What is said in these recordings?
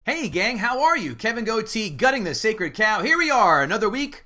Hey gang, how are you? Kevin Goatee, gutting the sacred cow. Here we are, another week,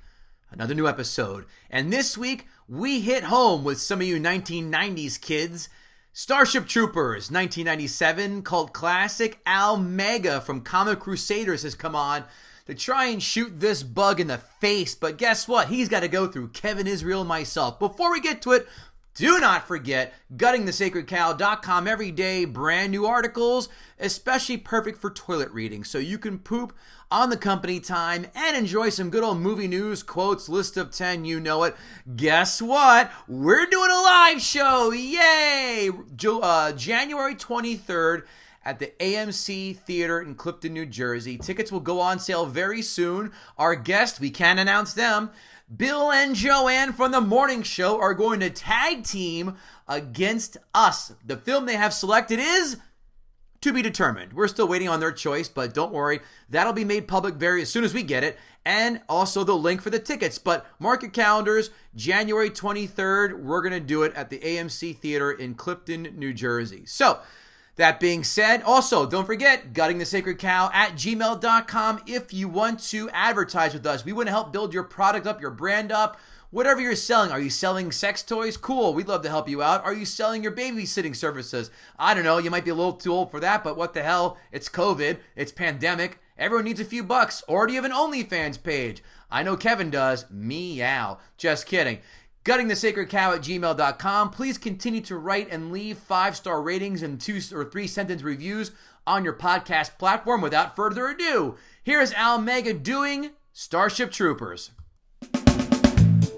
another new episode. And this week, we hit home with some of you 1990s kids. Starship Troopers, 1997, cult classic. Al Mega from Comic Crusaders has come on to try and shoot this bug in the face. But guess what? He's got to go through Kevin Israel and myself. Before we get to it, do not forget guttingthesacredcow.com every day, brand new articles, especially perfect for toilet reading, so you can poop on the company time and enjoy some good old movie news, quotes, list of 10, you know it. Guess what? We're doing a live show, yay! January 23rd at the AMC Theater in Clifton, New Jersey. Tickets will go on sale very soon. Our guests, we can't announce them, Bill and Joanne from The Morning Show are going to tag team against us. The film they have selected is to be determined. We're still waiting on their choice, but don't worry. That'll be made public as soon as we get it. And also the link for the tickets. But mark your calendars, January 23rd, we're going to do it at the AMC Theater in Clifton, New Jersey. So, that being said, also, don't forget, guttingthesacredcow@gmail.com if you want to advertise with us. We want to help build your product up, your brand up, whatever you're selling. Are you selling sex toys? Cool, we'd love to help you out. Are you selling your babysitting services? I don't know, you might be a little too old for that, but what the hell? It's COVID, it's pandemic, everyone needs a few bucks. Or do you have an OnlyFans page? I know Kevin does. Meow. Just kidding. guttingthesacredcow@gmail.com. Please continue to write and leave 5-star ratings and 2 or 3 sentence reviews on your podcast platform. Without further ado, here's Al Mega doing Starship Troopers.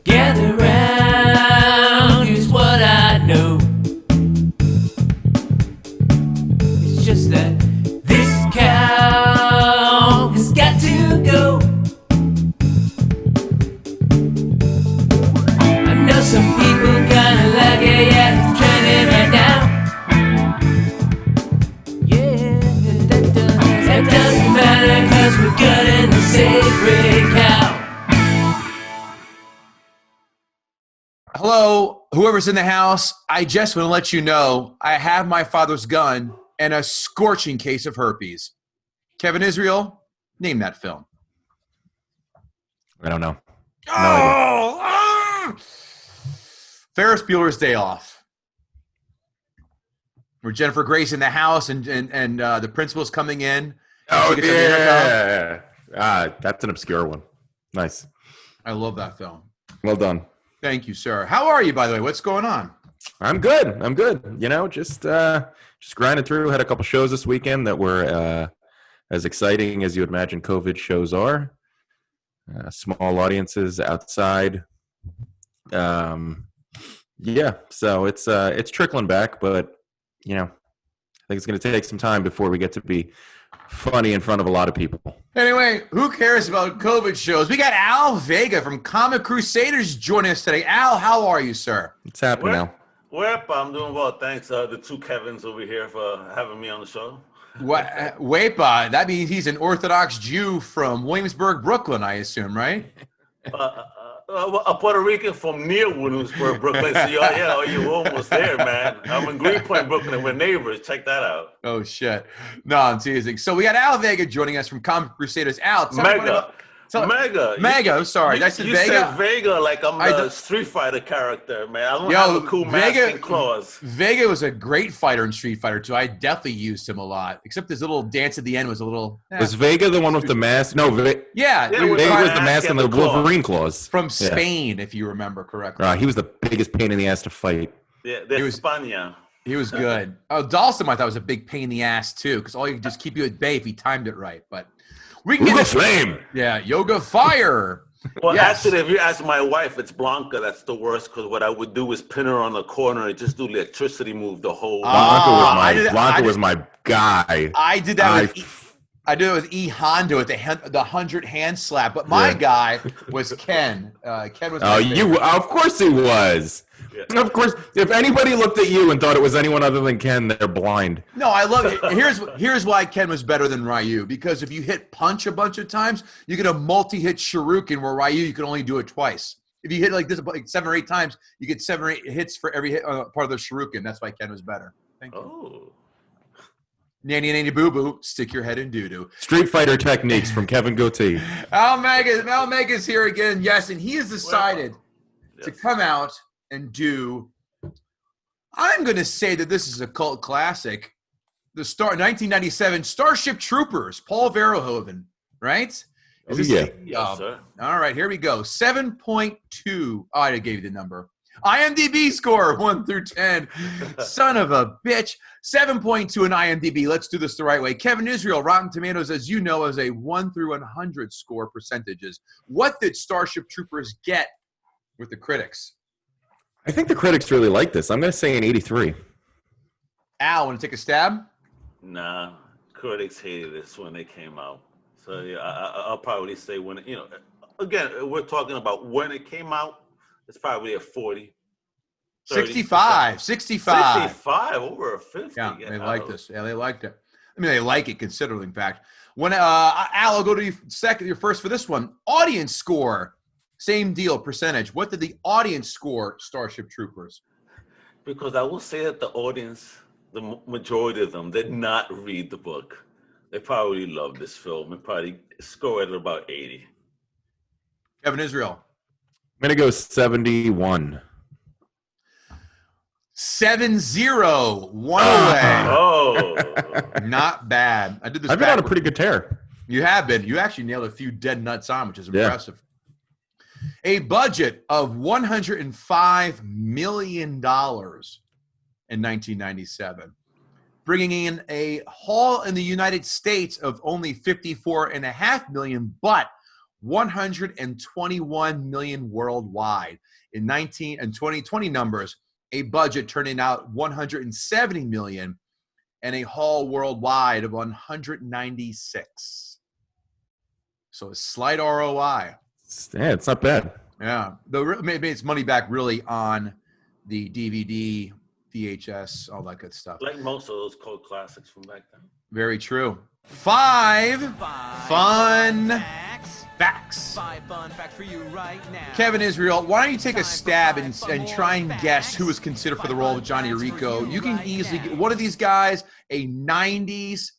Gather round, here's what I know. It's just that this cow has got to go. Some people kinda like it, yeah, it's trending right now. Yeah, that doesn't matter, cause we're gutting the sacred cow. Hello, whoever's in the house. I just want to let you know I have my father's gun and a scorching case of herpes. Kevin Israel, name that film. I don't know. Ferris Bueller's Day Off. Where Jennifer Grace in the house and the principal's coming in. Oh, yeah. That's an obscure one. Nice. I love that film. Well done. Thank you, sir. How are you, by the way? What's going on? I'm good. You know, just grinding through. Had a couple shows this weekend that were as exciting as you would imagine COVID shows are. Small audiences outside. Yeah, so it's trickling back, but you know, I think it's going to take some time before we get to be funny in front of a lot of people. Anyway, who cares about COVID shows? We got Al Vega from Comic Crusaders joining us today. Al, how are you, sir? What's happening now? I'm doing well, thanks. The two Kevins over here for having me on the show. Wepa, that means he's an Orthodox Jew from Williamsburg, Brooklyn, I assume, right? A Puerto Rican from near Williamsburg, Brooklyn. So you're almost there, man. I'm in Greenpoint, Brooklyn, and we're neighbors. Check that out. Oh shit! No, I'm teasing. So we got Al Vega joining us from Comic Crusaders. Al, Mega. I'm sorry. That's you Vega. said Vega like I'm the Street Fighter character, man. I don't have a cool mask and claws. Vega was a great fighter in Street Fighter 2. I definitely used him a lot. Except his little dance at the end was a little. Was Vega the one with the mask? No, Vega was the mask and the Wolverine claws from Spain, if you remember correctly. He was the biggest pain in the ass to fight. Yeah, that's España. He was good. Dawson, I thought was a big pain in the ass too, because all you could just keep you at bay if he timed it right, but. We can Yoga Flame. Yeah, Yoga Fire. Well, actually, if you ask my wife, it's Blanca. That's the worst, because what I would do is pin her on the corner and just do electricity move the whole. Blanca was my guy. I did that. I did it with E Hondo at the 100 hand slap. But my guy was Ken. Ken was. Of course he was. Yeah. Of course, if anybody looked at you and thought it was anyone other than Ken, they're blind. No, I love it. Here's why Ken was better than Ryu. Because if you hit punch a bunch of times, you get a multi-hit shuriken where Ryu, you can only do it twice. If you hit like this like 7 or 8 times, you get 7 or 8 hits for every hit, part of the shuriken. That's why Ken was better. Thank you. Oh. Nanny, nanny, boo boo, stick your head in doo doo. Street Fighter techniques from Kevin Goatee. Al Mega's here again, yes, and he has decided to come out and do. I'm going to say that this is a cult classic. The 1997 Starship Troopers, Paul Verhoeven, right? Yeah. Yes, sir. All right, here we go. 7.2. Oh, I gave you the number. IMDb score, 1 through 10. Son of a bitch. 7.2 in IMDb. Let's do this the right way. Kevin Israel, Rotten Tomatoes, as you know, is a 1 through 100 score percentages. What did Starship Troopers get with the critics? I think the critics really like this. I'm going to say an 83. Al, want to take a stab? Nah, critics hated this when they came out. So yeah, I'll probably say when, again, we're talking about when it came out, it's probably a 40. 65. 65 over a 50. Yeah, they like this. Yeah, they liked it. I mean, they like it considerably, in fact. When Al, I'll go to you second, you're first for this one. Audience score, same deal, percentage. What did the audience score Starship Troopers? Because I will say that the audience, the majority of them, did not read the book. They probably loved this film and probably scored at about 80. Kevin Israel. I'm going to go 71. 7-0. One away. Oh. Not bad. I did this. I've been on a pretty good tear. You have been. You actually nailed a few dead nuts on, which is impressive. A budget of $105 million in 1997, bringing in a haul in the United States of only $54.5 million, but $121 million worldwide. In 19 and 2020 numbers, a budget turning out $170 million and a haul worldwide of 196. So a slight ROI. Yeah, it's not bad. Yeah, maybe it's money back really on the DVD, VHS, all that good stuff. Like most of those cult classics from back then. Very true. Five fun facts. 5 fun facts for you right now. Kevin Israel, why don't you take a stab and try and guess who was considered for the role of Johnny Rico? You can easily get one of these guys, a 90s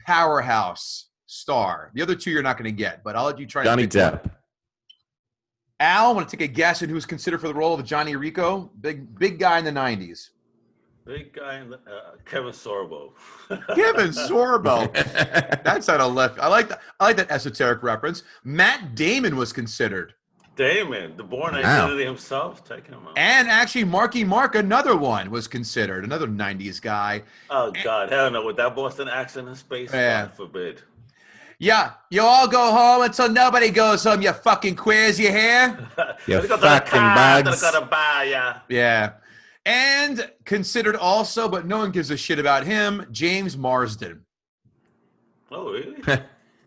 powerhouse star. The other two you're not going to get, but I'll let you try. Johnny Depp. Al, want to take a guess at who's considered for the role of Johnny Rico? Big guy in the 90s. Big guy, Kevin Sorbo. Kevin Sorbo. That's out of left. I like that esoteric reference. Matt Damon was considered. Damon, the Born Identity himself, take him out. And actually, Marky Mark, another one, was considered. Another 90s guy. Oh, God, hell no. With that Boston accent in space, Yeah. God forbid. Yeah, you all go home until nobody goes home, you fucking queers, you hear? You fucking bugs. Yeah. And considered also, but no one gives a shit about him, James Marsden. Oh, really?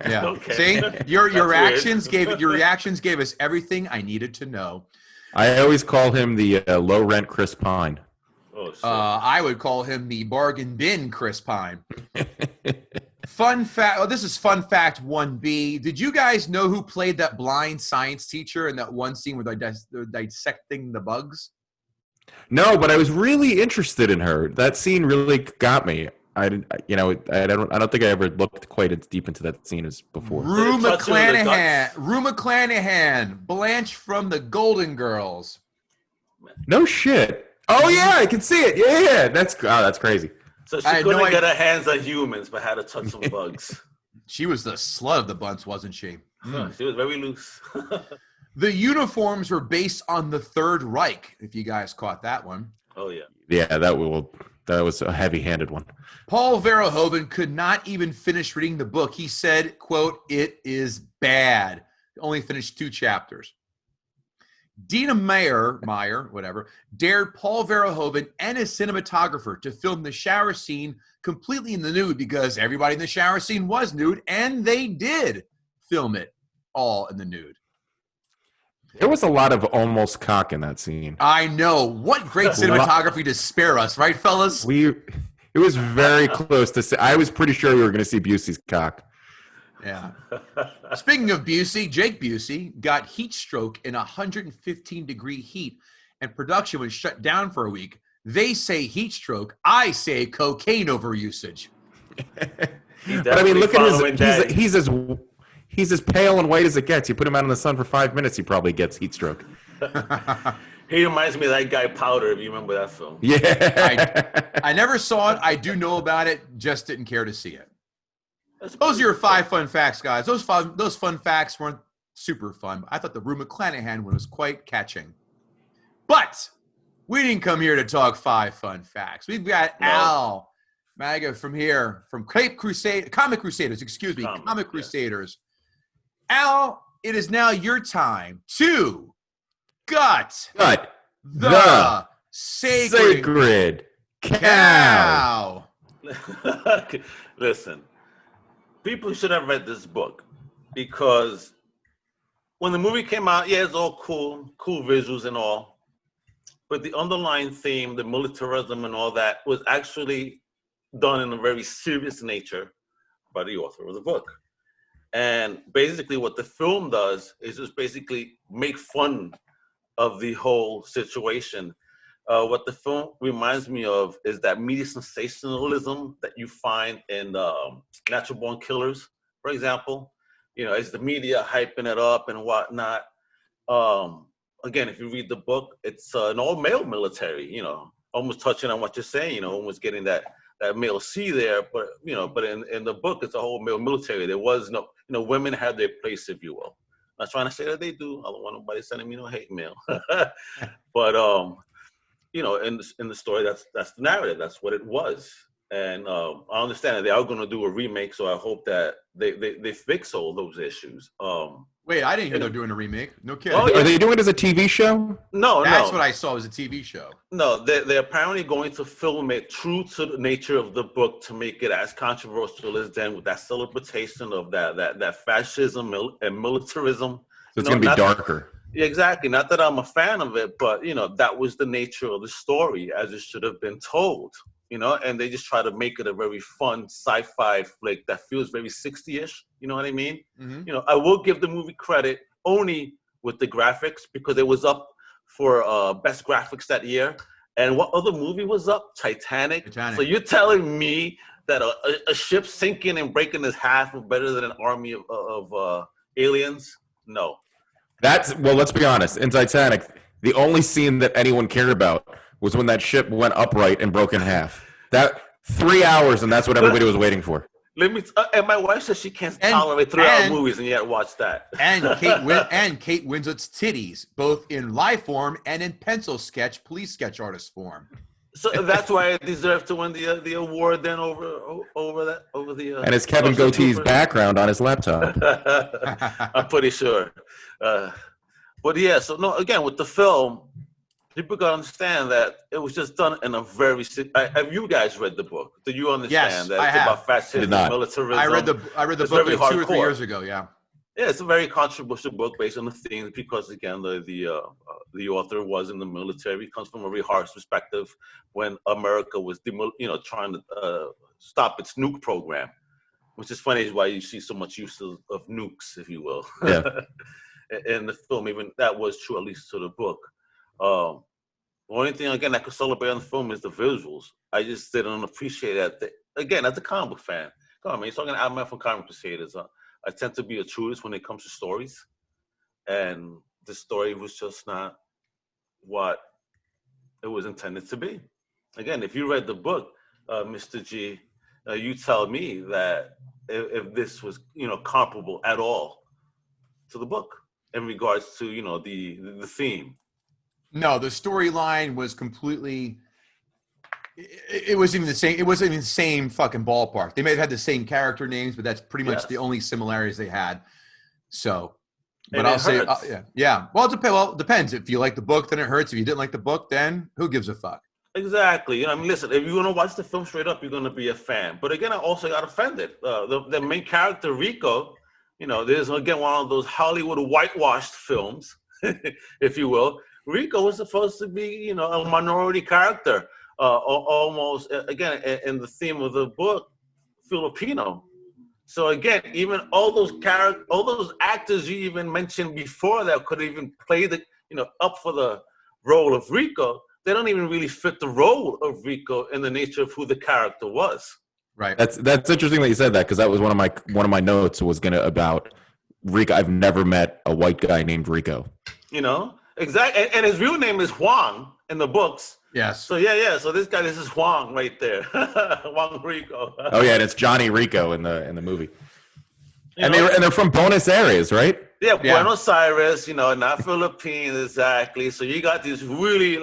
Yeah. Okay. See, your That's reactions weird. gave us everything I needed to know. I always call him the low rent Chris Pine. Oh, shit. I would call him the bargain bin Chris Pine. Fun fact. Oh, this is fun fact 1B. Did you guys know who played that blind science teacher in that one scene where they're dissecting the bugs? No, but I was really interested in her. That scene really got me. I don't think I ever looked quite as deep into that scene as before. Rue McClanahan, Blanche from the Golden Girls. No shit. Oh yeah, I can see it. Yeah. That's crazy. So she couldn't get her hands on humans, but had to touch some bugs. She was the slut of the bunch, wasn't she? She was very loose. The uniforms were based on the Third Reich, if you guys caught that one. Oh, yeah. Yeah, that was a heavy-handed one. Paul Verhoeven could not even finish reading the book. He said, quote, "It is bad." Only finished 2 chapters. Dina Meyer, dared Paul Verhoeven and his cinematographer to film the shower scene completely in the nude because everybody in the shower scene was nude, and they did film it all in the nude. There was a lot of almost cock in that scene. I know. What great cinematography to spare us, right, fellas? It was very close to. I was pretty sure we were going to see Busey's cock. Yeah. Speaking of Busey, Jake Busey got heat stroke in 115-degree heat, and production was shut down for a week. They say heat stroke. I say cocaine overusage. But I mean, look at he's as pale and white as it gets. You put him out in the sun for 5 minutes, he probably gets heat stroke. He reminds me of that guy Powder, if you remember that film. Yeah. I never saw it. I do know about it, just didn't care to see it. Those are your 5 fun facts, guys. Those fun facts weren't super fun. I thought the Rue McClanahan one was quite catching. But we didn't come here to talk 5 fun facts. We've got Al Maga from Comic Crusaders, Comic Crusaders. Al, it is now your time to gut the sacred cow. Listen, people should have read this book because when the movie came out, yeah, it's all cool visuals and all, but the underlying theme, the militarism and all that, was actually done in a very serious nature by the author of the book. And basically what the film does is just basically make fun of the whole situation. What the film reminds me of is that media sensationalism that you find in Natural Born Killers, for example. You know, it's the media hyping it up and whatnot. Again, if you read the book, it's an all-male military, you know, almost touching on what you're saying, you know, almost getting that male C there, but, you know, but in the book, it's a whole male military. There was no, you know, women had their place, if you will. I'm not trying to say that they do. I don't want nobody sending me no hate mail. But, you know, in the story, that's the narrative. That's what it was. And I understand that they are going to do a remake, so I hope that they fix all those issues. Wait, I didn't hear they're doing a remake. No kidding. Oh, yeah. Are they doing it as a TV show? No, That's what I saw was a TV show. No, they're apparently going to film it true to the nature of the book to make it as controversial as then, with that celebration of that fascism and militarism. So it's going to be darker. Exactly. Not that I'm a fan of it, but, you know, that was the nature of the story as it should have been told, you know, and they just try to make it a very fun sci-fi flick that feels very 60-ish, you know what I mean? Mm-hmm. You know, I will give the movie credit only with the graphics because it was up for best graphics that year. And what other movie was up? Titanic. So you're telling me that a ship sinking and breaking its half was better than an army of aliens? No. Well, let's be honest. In Titanic, the only scene that anyone cared about was when that ship went upright and broke in half. That 3 hours, and that's what everybody was waiting for. And my wife says she can't tolerate 3-hour movies, and yet watch that. And Kate Winslet's titties, both in live form and in pencil sketch, police sketch artist form. So that's why I deserve to win the award then over the. And it's Kevin Goatee's background on his laptop. I'm pretty sure. But yeah, so no, again, with the film, people gotta understand that it was just done in a very. Have you guys read the book? Do you understand that it's about fascism, militarism? I read the book like 2 or 3 years ago. Yeah. Yeah, it's a very controversial book based on the themes because, again, the author was in the military. He comes from a very harsh perspective when America was, trying to stop its nuke program, which is funny. Is why you see so much use of nukes, if you will. Yeah. In the film, even that was true, at least to the book. The only thing, again, I could celebrate on the film is the visuals. I just didn't appreciate that. Again, as a comic book fan, come on, man, you're talking to Al from Comic Crusaders. I tend to be a truist when it comes to stories. And the story was just not what it was intended to be. Again, if you read the book, Mr. G, you tell me that if this was, comparable at all to the book in regards to, the theme. No, the storyline was completely. It wasn't even the same. It wasn't even the same fucking ballpark. They may have had the same character names, but that's pretty much the only similarities they had. So, but I'll say, yeah. Well, it depends. If you like the book, then it hurts. If you didn't like the book, then who gives a fuck? Exactly. Listen, if you're gonna watch the film straight up, you're gonna be a fan. But again, I also got offended. The main character, Rico, there's again one of those Hollywood whitewashed films, if you will. Rico was supposed to be, a minority character. Almost again in the theme of the book, Filipino. So again, even all those actors you even mentioned before that could even play up for the role of Rico, they don't even really fit the role of Rico in the nature of who the character was. Right. That's interesting that you said that, because that was one of my notes was about Rico. I've never met a white guy named Rico. Exactly. And his real name is Huang in the books. Yes. So yeah. So this is Huang right there. Huang Rico. Oh yeah, and it's Johnny Rico in the movie. They're from Buenos Aires, right? Yeah, Buenos Aires, not Philippines exactly. So you got these really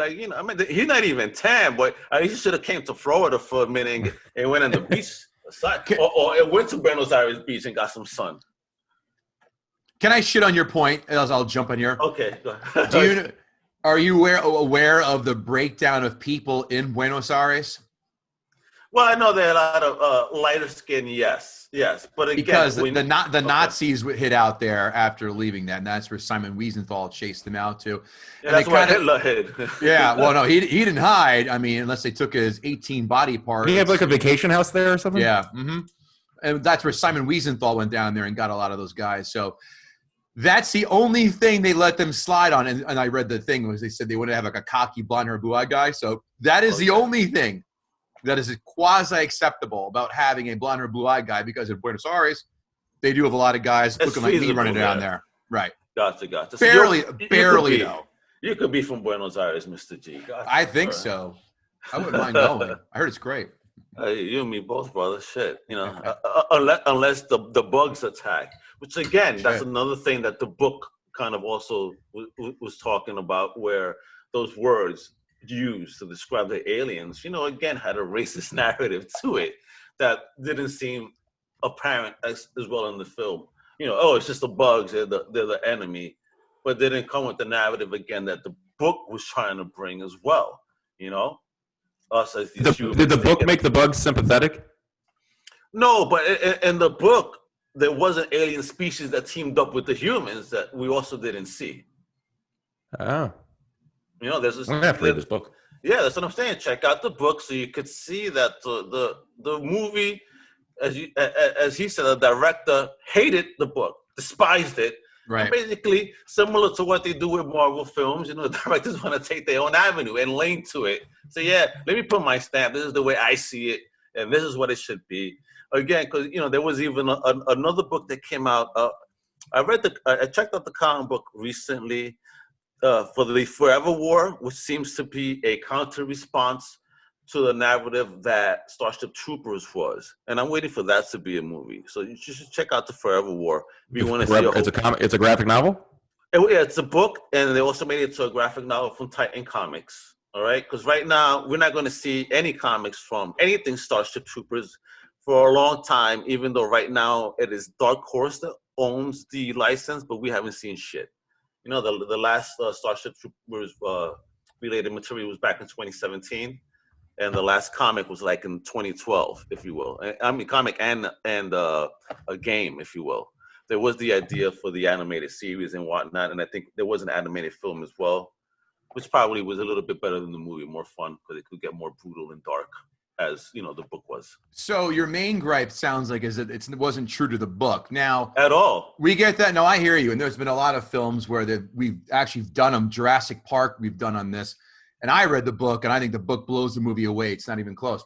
he's not even tan, but he should have came to Florida for a minute and went on the beach, or it went to Buenos Aires beach and got some sun. Can I shit on your point? I'll jump in here. Okay, go ahead. Are you aware of the breakdown of people in Buenos Aires? Well, I know there are a lot of lighter skin, yes, but again, because the Nazis hid out there after leaving that, and that's where Simon Wiesenthal chased them out to. Yeah, that's where Hitler hid. Yeah, well, no, he didn't hide. I mean, unless they took his 18 body parts. Did he have like a vacation house there or something? Yeah, and that's where Simon Wiesenthal went down there and got a lot of those guys. So that's the only thing they let them slide on. And I read the thing was they said they wanted to have like a cocky blonde-haired blue-eyed guy. So that is the only thing that is quasi-acceptable about having a blonde or blue-eyed guy, because in Buenos Aires, they do have a lot of guys looking like me running down there. Right. Gotcha. Barely though. You could be from Buenos Aires, Mr. G. Gotcha. I think so. I wouldn't mind going. I heard it's great. You and me both, brother. Shit. Unless the bugs attack, which again, that's another thing that the book kind of also was talking about, where those words used to describe the aliens, again, had a racist narrative to it that didn't seem apparent as well in the film. It's just the bugs, they're the enemy, but they didn't come with the narrative again that the book was trying to bring as well. Us as these humans. Did the book make the bugs sympathetic? No, but in the book, there was an alien species that teamed up with the humans that we also didn't see. Oh. There's this. I'm gonna have to read this book. Yeah, that's what I'm saying. Check out the book so you could see that the movie, as he said, the director hated the book, despised it. Right. Basically, similar to what they do with Marvel films, the directors want to take their own avenue and lane to it. So yeah, let me put my stamp. This is the way I see it, and this is what it should be. Again, because there was even another book that came out. I checked out the comic book recently. For the Forever War, which seems to be a counter-response to the narrative that Starship Troopers was, and I'm waiting for that to be a movie. So you should check out the Forever War if you want to see. It's a graphic novel. It's a book, and they also made it to a graphic novel from Titan Comics. All right, because right now we're not going to see any comics from anything Starship Troopers for a long time. Even though right now it is Dark Horse that owns the license, but we haven't seen shit. The last Starship Troopers related material was back in 2017, and the last comic was like in 2012, if you will. I mean, comic and a game, if you will. There was the idea for the animated series and whatnot, and I think there was an animated film as well, which probably was a little bit better than the movie, more fun because it could get more brutal and dark, as the book was. So your main gripe sounds like is that it wasn't true to the book. Now, at all. We get that. No, I hear you. And there's been a lot of films where we've actually done them. Jurassic Park, we've done on this. And I read the book, and I think the book blows the movie away. It's not even close.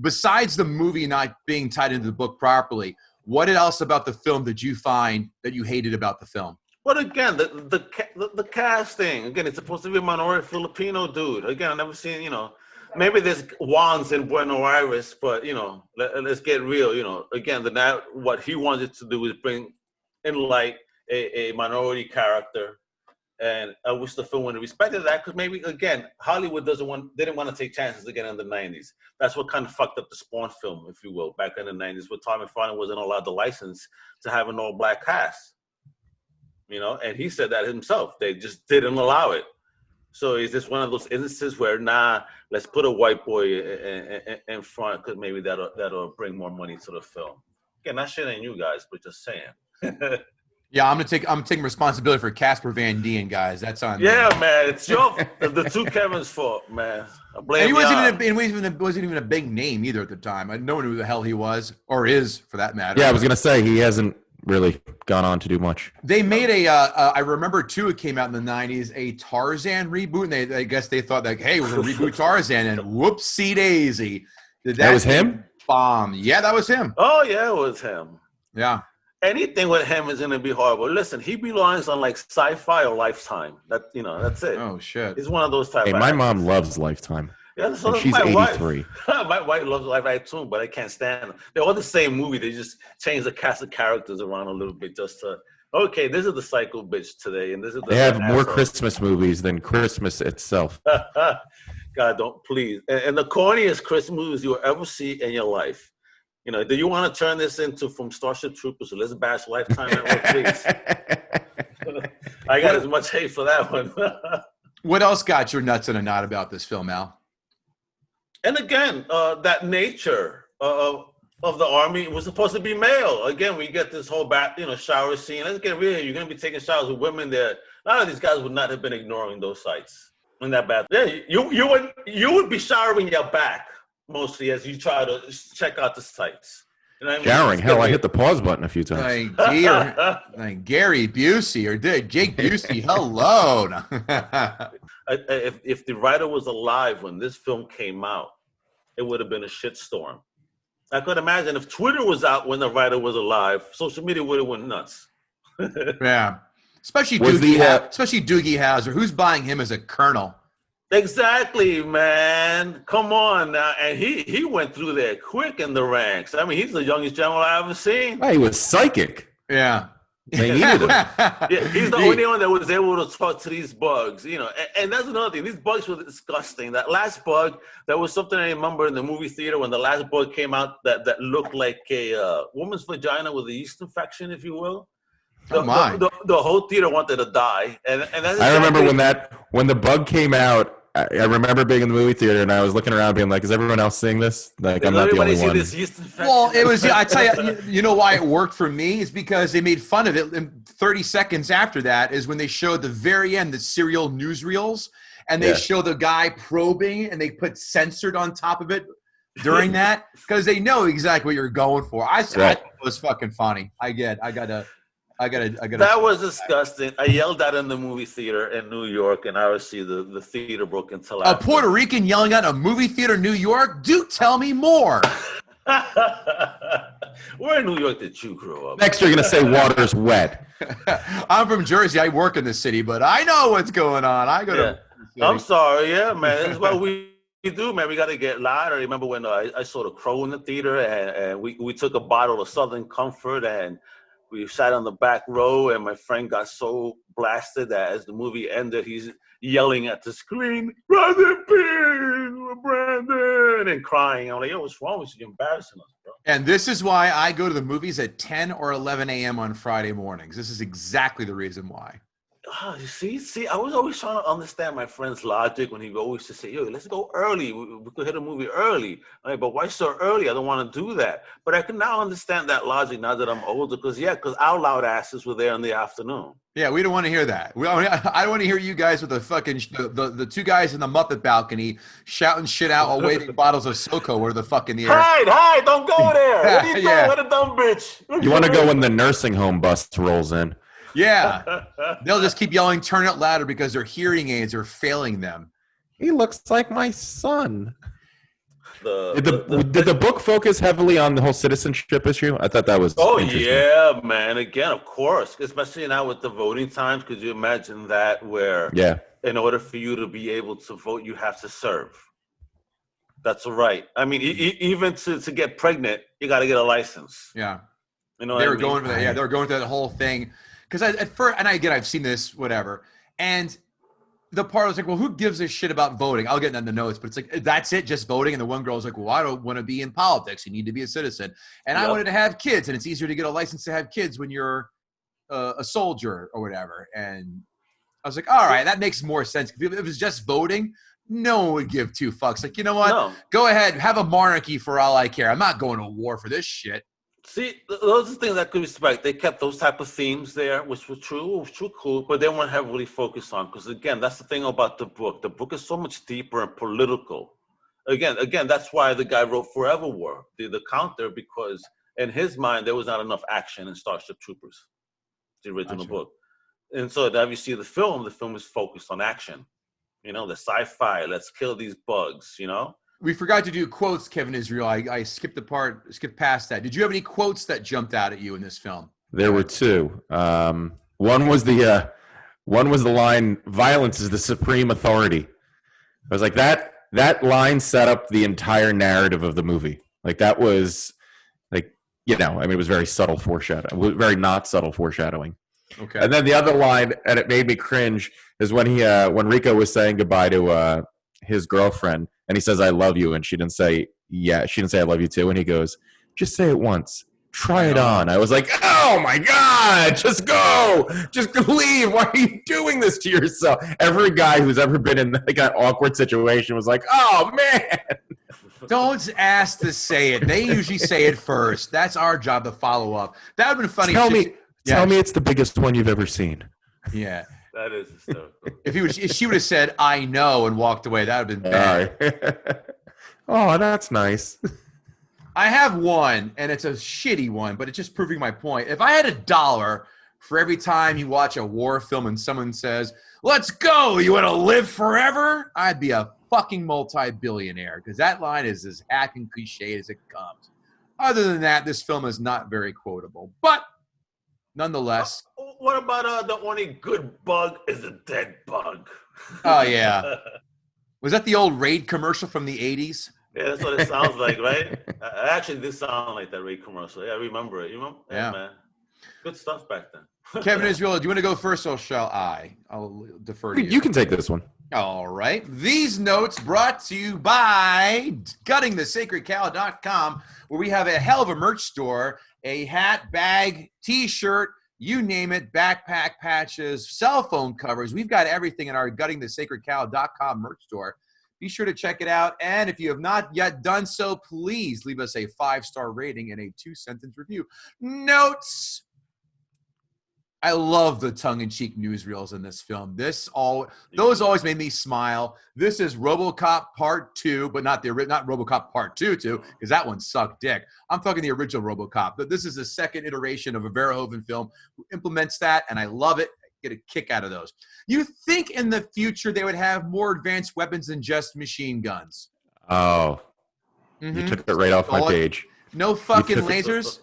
Besides the movie not being tied into the book properly, what else about the film did you find that you hated about the film? But again, the casting. Again, it's supposed to be a minority Filipino dude. Again, I've never seen, maybe there's Juans in Buenos Aires, but let's get real. Again, what he wanted to do is bring in light a minority character, and I wish the film would have respected that, because maybe again Hollywood didn't want to take chances again in the '90s. That's what kind of fucked up the Spawn film, if you will, back in the '90s, where Tommy Farley wasn't allowed the license to have an all-black cast. And he said that himself. They just didn't allow it. So is this one of those instances where, let's put a white boy in front because maybe that'll bring more money to the film. Again, that shit ain't you guys, but just saying. Yeah, I'm taking responsibility for Casper Van Dien, guys. That's on. Yeah, man, it's the two Kevin's fault, man. I blame he wasn't even a big name either at the time. No one knew who the hell he was, or is for that matter. Yeah, I was gonna say he hasn't really gone on to do much. They made I remember too, it came out in the 90s, a Tarzan reboot, and I guess they thought like, hey, we're gonna reboot Tarzan, and whoopsie daisy. That was him? bomb. Yeah, that was him. Oh yeah, it was him. Yeah. Anything with him is gonna be horrible. Listen, he belongs on like Sci-Fi or Lifetime. That's it. Oh shit. He's one of those type. Hey, of my actors. mom loves Lifetime. Yeah, so And does she's my 83. wife. My wife loves Lifetime too, but I can't stand them. They're all the same movie. They just change the cast of characters around a little bit just to. Okay, this is the psycho bitch today, and this is the. They have more asshole. Christmas movies than Christmas itself. God, don't please. And the corniest Christmas movies you'll ever see in your life. You know, do you want to turn this into from Starship Troopers to Let's Bash Lifetime Network, please? I got as much hate for that one. What else got your nuts in a knot about this film, Al? And again, that nature of the Army was supposed to be male. Again, we get this whole shower scene. Let's get real. You're going to be taking showers with women there. A lot of these guys would not have been ignoring those sites in that bathroom. Yeah, you would be showering your back mostly as you try to check out the sites. You know what I mean? Showering. Hell, I hit the pause button a few times. Like Gary Busey or Jake Busey. Hello. If the writer was alive when this film came out, it would have been a shitstorm. I could imagine if Twitter was out when the writer was alive, social media would have went nuts. Yeah. Especially Was Doogie Howser. Who's buying him as a colonel? Exactly, man. Come on now. And he went through there quick in the ranks. I mean, he's the youngest general I ever seen. Oh, he was psychic. Yeah. They needed him. Yeah, he's the only one that was able to talk to these bugs, you know. And that's another thing. These bugs were disgusting. That last bug, that was something I remember in the movie theater when the last bug came out that looked like a woman's vagina with a yeast infection, if you will. The whole theater wanted to die. And that's I remember when the bug came out. I remember being in the movie theater and I was looking around being like, is everyone else seeing this? Like, I'm not the only one. This yeast infection? Well, it was, I tell you know why it worked for me is because they made fun of it. And 30 seconds after that is when they showed the very end, the serial newsreels, and they show the guy probing and they put censored on top of it during that because they know exactly what you're going for. I thought it was fucking funny. I gotta. That was disgusting. I yelled that in the movie theater in New York, and obviously the theater broke into laughter. A Puerto Rican yelling at a movie theater in New York? Do tell me more. Where in New York did you grow up? Next, you're going to say water's wet. I'm from Jersey. I work in the city, but I know what's going on. I go to I'm sorry. Yeah, man. That's what we do, man. We got to get loud. I remember when I saw The Crow in the theater, and we took a bottle of Southern Comfort, and we sat on the back row, and my friend got so blasted that as the movie ended, he's yelling at the screen, "Brother Brandon," and crying. I'm like, yo, what's wrong with you? You're embarrassing us, bro. And this is why I go to the movies at 10 or 11 a.m. on Friday mornings. This is exactly the reason why. You see, I was always trying to understand my friend's logic when he always just say, yo, let's go early. We could hit a movie early. I'm like, but why so early? I don't want to do that. But I can now understand that logic now that I'm older because our loud asses were there in the afternoon. Yeah, we don't want to hear that. I don't want to hear you guys with the fucking the two guys in the Muppet balcony shouting shit out while waving bottles of SoCo or the fuck in the air. Hide, don't go there. What are you doing? What a dumb bitch. You want to go when the nursing home bus rolls in. Yeah, they'll just keep yelling, turn it louder because their hearing aids are failing them. He looks like my son. Did Did the book focus heavily on the whole citizenship issue? I thought that was interesting. Yeah, man. Again, of course, especially now with the voting times. Could you imagine that where in order for you to be able to vote, you have to serve? That's right. I mean, even to get pregnant, you got to get a license. Yeah. You know they were going for that. Yeah, they were going through that whole thing. Because at first, and again, I've seen this, whatever. And the part was like, well, who gives a shit about voting? I'll get in the notes, but it's like, that's it, just voting. And the one girl's like, well, I don't want to be in politics. You need to be a citizen. And I wanted to have kids, and it's easier to get a license to have kids when you're a soldier or whatever. And I was like, all right, that makes more sense. If it was just voting, no one would give two fucks. Like, you know what? No. Go ahead, have a monarchy for all I care. I'm not going to war for this shit. See, those are things I could respect. They kept those type of themes there, which was true, cool, but they weren't heavily focused on. Because again, that's the thing about the book. The book is so much deeper and political. Again, that's why the guy wrote Forever War, the counter, because in his mind there was not enough action in Starship Troopers, the original book. And so now you see the film is focused on action. You know, the sci-fi. Let's kill these bugs. You know. We forgot to do quotes, Kevin Israel. I skipped past that. Did you have any quotes that jumped out at you in this film? There were two. One was the line, "Violence is the supreme authority." I was like, that line set up the entire narrative of the movie. Like that was like, I mean, it was very subtle foreshadowing, very not subtle foreshadowing. Okay. And then the other line, and it made me cringe, is when when Rico was saying goodbye to his girlfriend, and he says, "I love you," and she didn't say "I love you too," and he goes, "Just say it once. Try it on." I was like, oh my God, just go. Just leave. Why are you doing this to yourself? Every guy who's ever been in like an awkward situation was like, oh man. Don't ask to say it. They usually say it first. That's our job to follow up. That would have been funny. Tell me it's the biggest one you've ever seen. Yeah. That is hysterical. If she would have said, "I know," and walked away, that would have been bad. Oh, that's nice. I have one, and it's a shitty one, but it's just proving my point. If I had $1 for every time you watch a war film and someone says, "Let's go, you want to live forever?" I'd be a fucking multi-billionaire, because that line is as hack and cliche as it comes. Other than that, this film is not very quotable, but nonetheless. What about the only good bug is a dead bug? Oh, yeah. Was that the old Raid commercial from the 80s? Yeah, that's what it sounds like, right? Actually, this sounds like that Raid commercial. Yeah, I remember it. You remember? Yeah. Man. Good stuff back then. Kevin Israel, do you want to go first, or shall I? I'll defer to you. You can take this one. All right. These notes brought to you by guttingthesacredcow.com, where we have a hell of a merch store, a hat, bag, T-shirt, you name it, backpack patches, cell phone covers. We've got everything in our guttingthesacredcow.com merch store. Be sure to check it out. And if you have not yet done so, please leave us a 5-star rating and a 2-sentence review. Notes. I love the tongue-in-cheek newsreels in this film. Those always made me smile. This is RoboCop Part 2, but not RoboCop Part 2, because that one sucked dick. I'm talking the original RoboCop. But this is the second iteration of a Verhoeven film who implements that, and I love it. I get a kick out of those. You think in the future they would have more advanced weapons than just machine guns? Oh, You took it right off my page. No fucking lasers.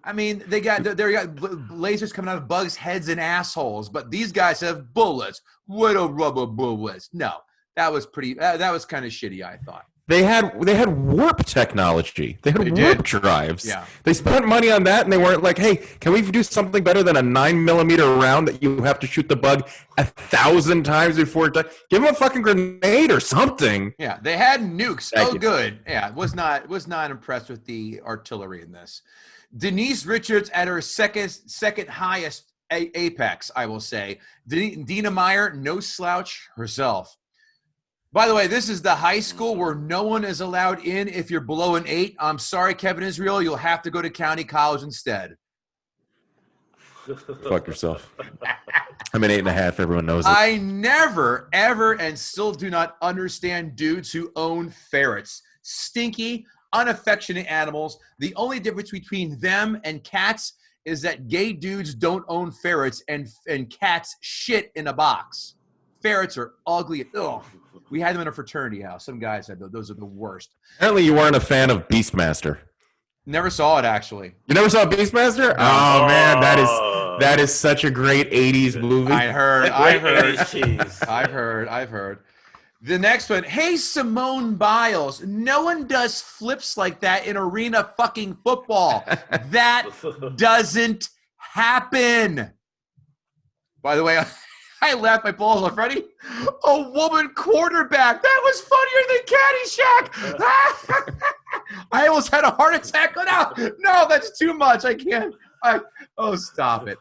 I mean, they got lasers coming out of bugs' heads and assholes, but these guys have bullets. What a rubber bullets. No, that was that was kind of shitty, I thought. They had warp technology. They had warp drives. Yeah. They spent money on that, and they weren't like, hey, can we do something better than a 9mm round that you have to shoot the bug 1,000 times before it dies? Give them a fucking grenade or something. Yeah, they had nukes. Thank you. Good. Yeah, was not impressed with the artillery in this. Denise Richards at her second highest apex, I will say. Dina Meyer, no slouch herself. By the way, this is the high school where no one is allowed in if you're below an 8. I'm sorry, Kevin Israel. You'll have to go to county college instead. Fuck yourself. I'm an 8.5. Everyone knows it. I never, ever, and still do not understand dudes who own ferrets. Stinky, unaffectionate animals. The only difference between them and cats is that gay dudes don't own ferrets, and cats shit in a box. Ferrets are ugly. Ugh. We had them in a fraternity house. Some guys had those. Those are the worst. Apparently you weren't a fan of Beastmaster. Never saw it, actually. You never saw Beastmaster? Oh man, that is such a great 80s movie. I heard. Cheese. I've heard. The next one. Hey, Simone Biles. No one does flips like that in arena fucking football. That doesn't happen. By the way, I laughed my balls off. Ready? A woman quarterback. That was funnier than Caddyshack. I almost had a heart attack. No, that's too much. I can't. Stop it.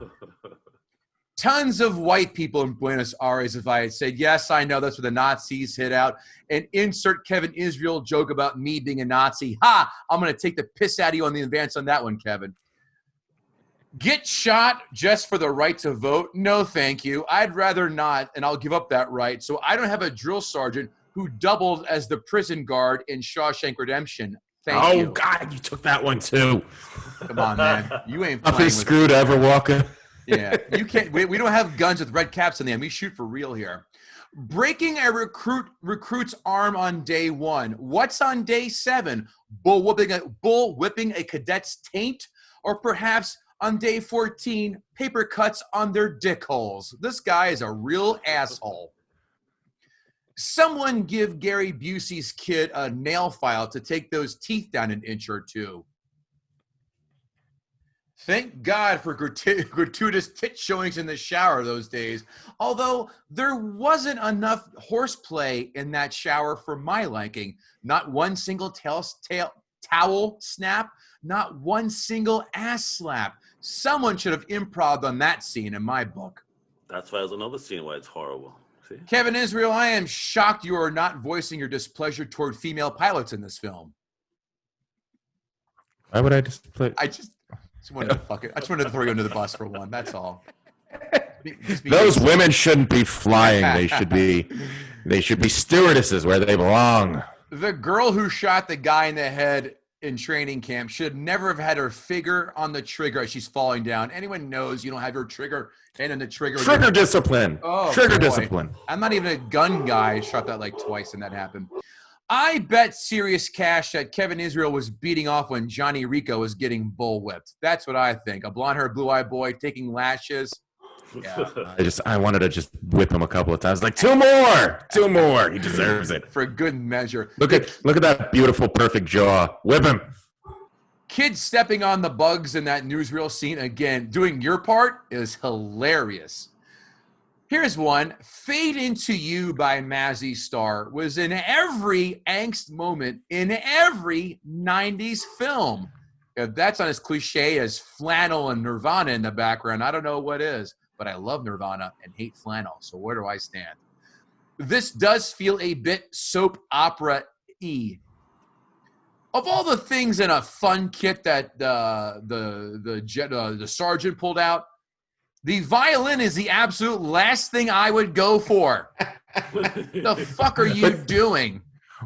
Tons of white people in Buenos Aires. If I had said, yes, I know that's where the Nazis hit out. And insert Kevin Israel joke about me being a Nazi. Ha! I'm going to take the piss out of you on the advance on that one, Kevin. Get shot just for the right to vote? No, thank you. I'd rather not, and I'll give up that right. So I don't have a drill sergeant who doubled as the prison guard in Shawshank Redemption. Thank you. Oh, God, you took that one, too. Come on, man. You ain't Nothing playing screwed ever, Walker. Yeah, you can't. We don't have guns with red caps on them. We shoot for real here. Breaking a recruit's arm on day 1. What's on day 7? Bull whipping a cadet's taint? Or perhaps on day 14, paper cuts on their dick holes? This guy is a real asshole. Someone give Gary Busey's kid a nail file to take those teeth down an inch or two. Thank God for gratuitous tit showings in the shower those days. Although there wasn't enough horseplay in that shower for my liking. Not one single towel snap. Not one single ass slap. Someone should have improv on that scene in my book. That's why there's another scene where it's horrible. See? Kevin Israel, I am shocked you are not voicing your displeasure toward female pilots in this film. Why would I display? I just wanted to fuck it. I just wanted to throw you under the bus for one. That's all. Those women shouldn't be flying. They should be stewardesses where they belong. The girl who shot the guy in the head in training camp should never have had her finger on the trigger as she's falling down. Anyone knows you don't have your trigger hand on the trigger. Trigger discipline. Oh, trigger boy. discipline. I'm not even a gun guy. I shot that like twice and that happened. I bet serious cash that Kevin Israel was beating off when Johnny Rico was getting bullwhipped. That's what I think. A blonde-haired, blue-eyed boy taking lashes. Yeah. I wanted to just whip him a couple of times. Like, two more. He deserves it. For good measure. Look at that beautiful, perfect jaw. Whip him. Kids stepping on the bugs in that newsreel scene again. Doing your part is hilarious. Here's one. Fade Into You by Mazzy Star was in every angst moment in every 90s film. If that's not as cliche as flannel and Nirvana in the background, I don't know what is. But I love Nirvana and hate flannel. So where do I stand? This does feel a bit soap opera-y. Of all the things in a fun kit that the sergeant pulled out, the violin is the absolute last thing I would go for. The fuck are you doing?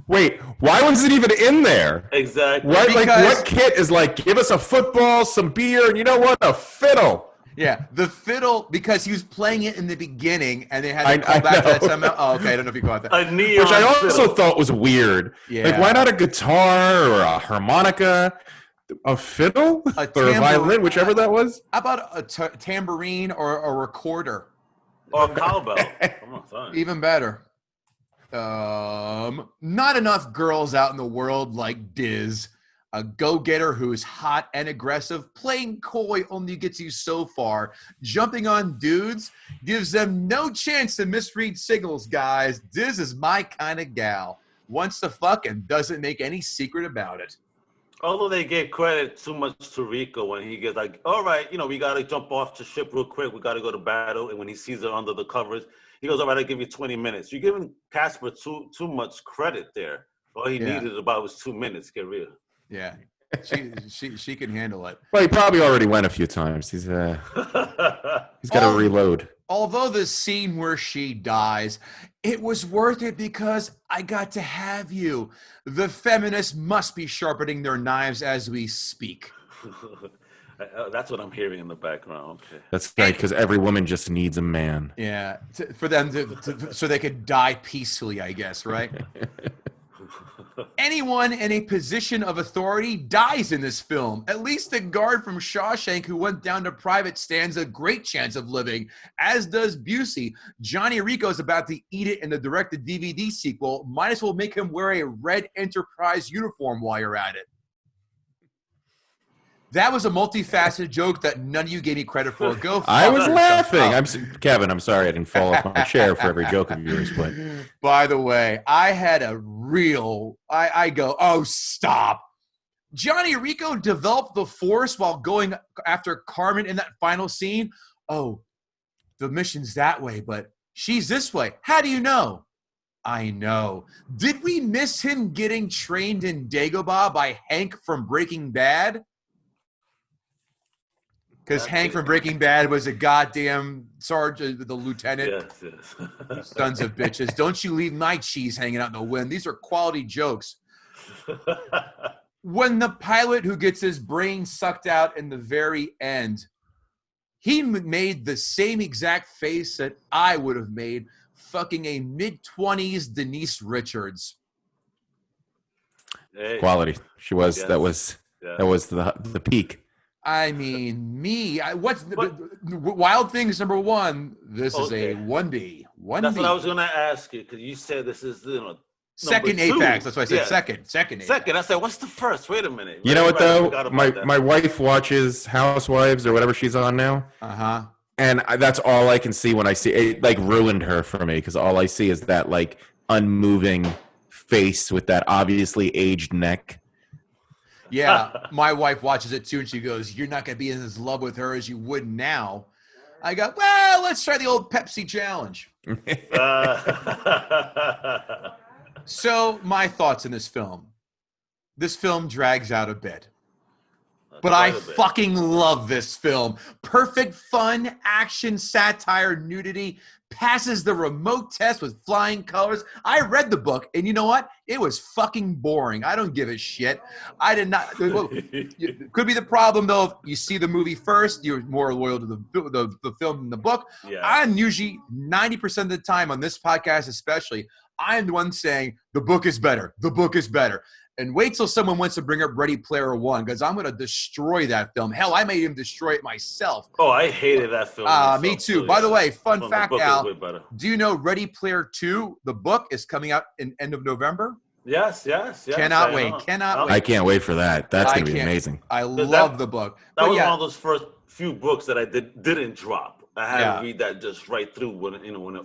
Wait, why was it even in there? Exactly. What kit is like, give us a football, some beer, and you know what? A fiddle. Yeah, the fiddle, because he was playing it in the beginning, and they had to call back to that somehow. Oh, okay, I don't know if you caught that. A neon Which I also fiddle. thought was weird. Yeah. Like, why not a guitar or a harmonica? A fiddle? Or a violin, whichever that was? How about a tambourine or a recorder? Or a cowbell. Come on, son. Even better. Not enough girls out in the world like Diz. A go-getter who's hot and aggressive. Playing coy only gets you so far. Jumping on dudes gives them no chance to misread signals, guys. Diz is my kind of gal. Wants to fuck and doesn't make any secret about it. Although they gave credit too much to Rico when he gets like, all right, we got to jump off the ship real quick. We got to go to battle. And when he sees her under the covers, he goes, all right, I'll give you 20 minutes. You're giving Casper too much credit there. All he needed about was 2 minutes. Get real. Yeah, she can handle it. Well, he probably already went a few times. He's got to reload. Although the scene where she dies, it was worth it because I got to have you. The feminists must be sharpening their knives as we speak. That's what I'm hearing in the background. Okay. That's right, because every woman just needs a man. Yeah, for them so they could die peacefully, I guess, right? Anyone in a position of authority dies in this film. At least the guard from Shawshank who went down to private stands a great chance of living, as does Busey. Johnny Rico's about to eat it in the direct-to-DVD sequel. Might as well make him wear a red Enterprise uniform while you're at it. That was a multifaceted joke that none of you gave me credit for. Go. I was laughing. Kevin, I'm sorry I didn't fall off my chair for every joke of yours. But by the way, I had a real. I go, oh, stop. Johnny Rico developed the Force while going after Carmen in that final scene. Oh, the mission's that way, but she's this way. How do you know? I know. Did we miss him getting trained in Dagobah by Hank from Breaking Bad? Because Hank from Breaking Bad was a goddamn sergeant, the lieutenant. Yes. Sons of bitches. Don't you leave my cheese hanging out in the wind. These are quality jokes. When the pilot who gets his brain sucked out in the very end, he made the same exact face that I would have made fucking a mid-20s Denise Richards. Hey, Quality. She was. yes. That was the peak. I mean, Wild Things #1? This is a Okay. 1B. 1B. That's what I was gonna ask you, because you said this is Second number 2. Apex. That's why I said Yeah. second. Second Apex. Second. I said, what's the first? Wait a minute. You know what Everybody though? forgot about that. My wife watches Housewives or whatever she's on now, Uh-huh. and that's all I can see when I see it. Like ruined her for me because all I see is that like unmoving face with that obviously aged neck. Yeah, my wife watches it too, and she goes, "You're not going to be in as love with her as you would now." I go, "Well, let's try the old Pepsi challenge." So, my thoughts in this film. This film drags out a bit. But I fucking love this film. Perfect fun, action, satire, nudity, passes the remote test with flying colors. I read the book, and you know what? It was fucking boring. I don't give a shit. I did not. Could be the problem, though. If you see the movie first, you're more loyal to the film than the book. Yeah. I'm usually 90% of the time on this podcast especially, I'm the one saying the book is better. The book is better. And wait till someone wants to bring up Ready Player One, because I'm going to destroy that film. Hell, I may even destroy it myself. Oh, I hated that film. Me too. By the way, fun fact, Al, way better. do you know Ready Player 2, the book, is coming out in end of November? Yes. Cannot wait. Cannot wait. I can't wait for that. That's going to be amazing. I love the book. That was one of those first few books that I didn't drop. I had to read that just right through when it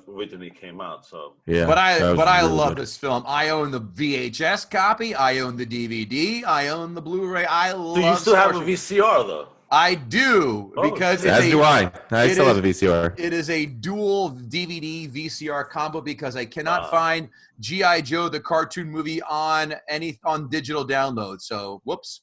originally came out. So yeah, but I really love good. this film. I own the VHS copy. I own the DVD. I own the Blu-ray. I love. Do you still have a Starship. VCR though? I do, because as do I. I still have a VCR. It is a dual DVD VCR combo because I cannot find G.I. Joe the cartoon movie on digital download. So whoops.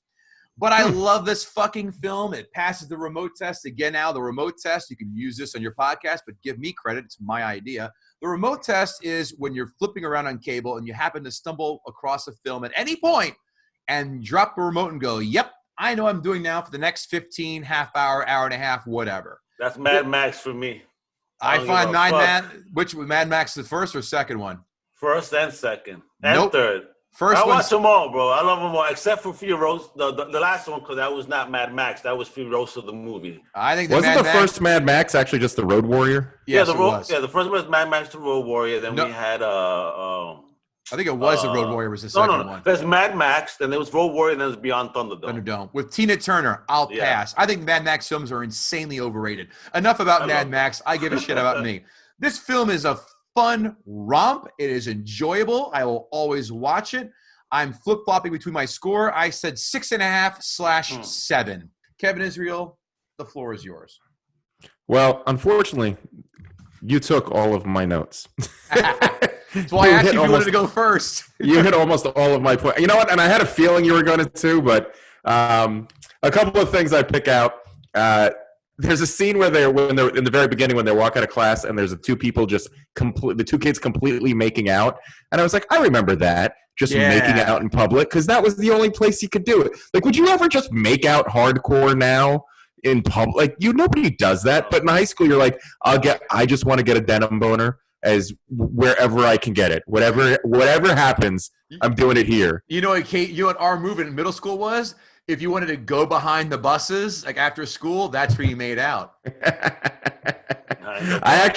But I love this fucking film. It passes the remote test. Again, now the remote test, you can use this on your podcast, but give me credit. It's my idea. The remote test is when you're flipping around on cable and you happen to stumble across a film at any point and drop the remote and go, yep, I know I'm doing now for the next 15, half hour, hour and a half, whatever. That's Mad Max for me. I find which was Mad Max the first or second one? First and second. And third. First I watch them all, bro. I love them all, except for Furiosa, the last one, because that was not Mad Max. That was Furiosa the movie. I think wasn't the first Mad Max actually just the Road Warrior? Yes, the first one was Mad Max the Road Warrior. Then we had I think it was the Road Warrior was the second one. There's Mad Max, then there was Road Warrior, and then there's Beyond Thunderdome. Thunderdome. With Tina Turner, I'll pass. I think Mad Max films are insanely overrated. Enough about Mad Max. I give a shit about me. This film is a fun romp. It is enjoyable. I will always watch it. I'm flip-flopping between my score. I said 6.5/7. Kevin Israel, the floor is yours. Well, unfortunately, you took all of my notes. That's why I asked you if you wanted to go first. You hit almost all of my points. You know what? And I had a feeling you were going to too, but a couple of things I pick out. There's a scene where when they're in the very beginning when they walk out of class and there's the two kids completely making out, and I was like, I remember that. Just making out in public, because that was the only place you could do it. Like, would you ever just make out hardcore now in public? Like, nobody does that. But in high school, you're like, I just want to get a denim boner as wherever I can get it. Whatever happens, I'm doing it here. You know what our move in middle school was? If you wanted to go behind the buses, like after school, that's where you made out. I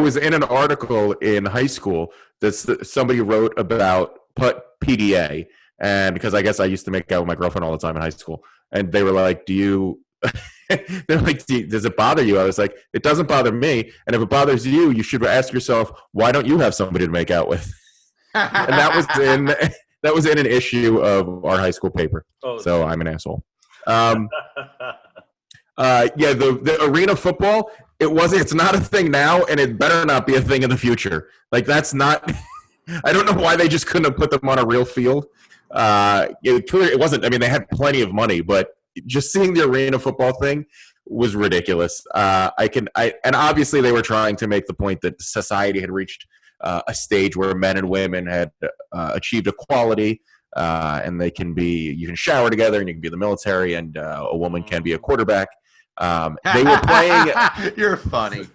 was in an article in high school that somebody wrote about PDA, and because I guess I used to make out with my girlfriend all the time in high school, and they were like, they're like, does it bother you? I was like, it doesn't bother me, and if it bothers you, you should ask yourself, why don't you have somebody to make out with? And that was in an issue of our high school paper. So I'm an asshole. The arena football, it's not a thing now, and it better not be a thing in the future. Like, that's not I don't know why they just couldn't have put them on a real field. It wasn't, I mean, they had plenty of money, but just seeing the arena football thing was ridiculous. And obviously they were trying to make the point that society had reached a stage where men and women had achieved equality, and you can shower together, and you can be in the military, and a woman can be a quarterback. They were playing. You're funny.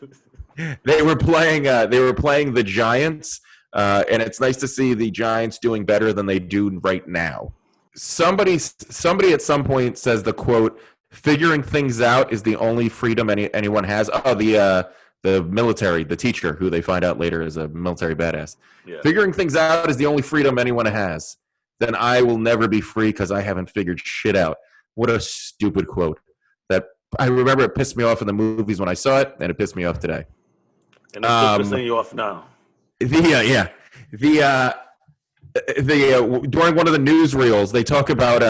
They were playing the Giants, and it's nice to see the Giants doing better than they do right now. Somebody at some point says the quote, "Figuring things out is the only freedom anyone has." Oh, the military, the teacher, who they find out later is a military badass. Yeah. Figuring things out is the only freedom anyone has. Then I will never be free because I haven't figured shit out. What a stupid quote. That I remember it pissed me off in the movies when I saw it, and it pissed me off today. And it's still pissing you off now. During one of the newsreels, they talk about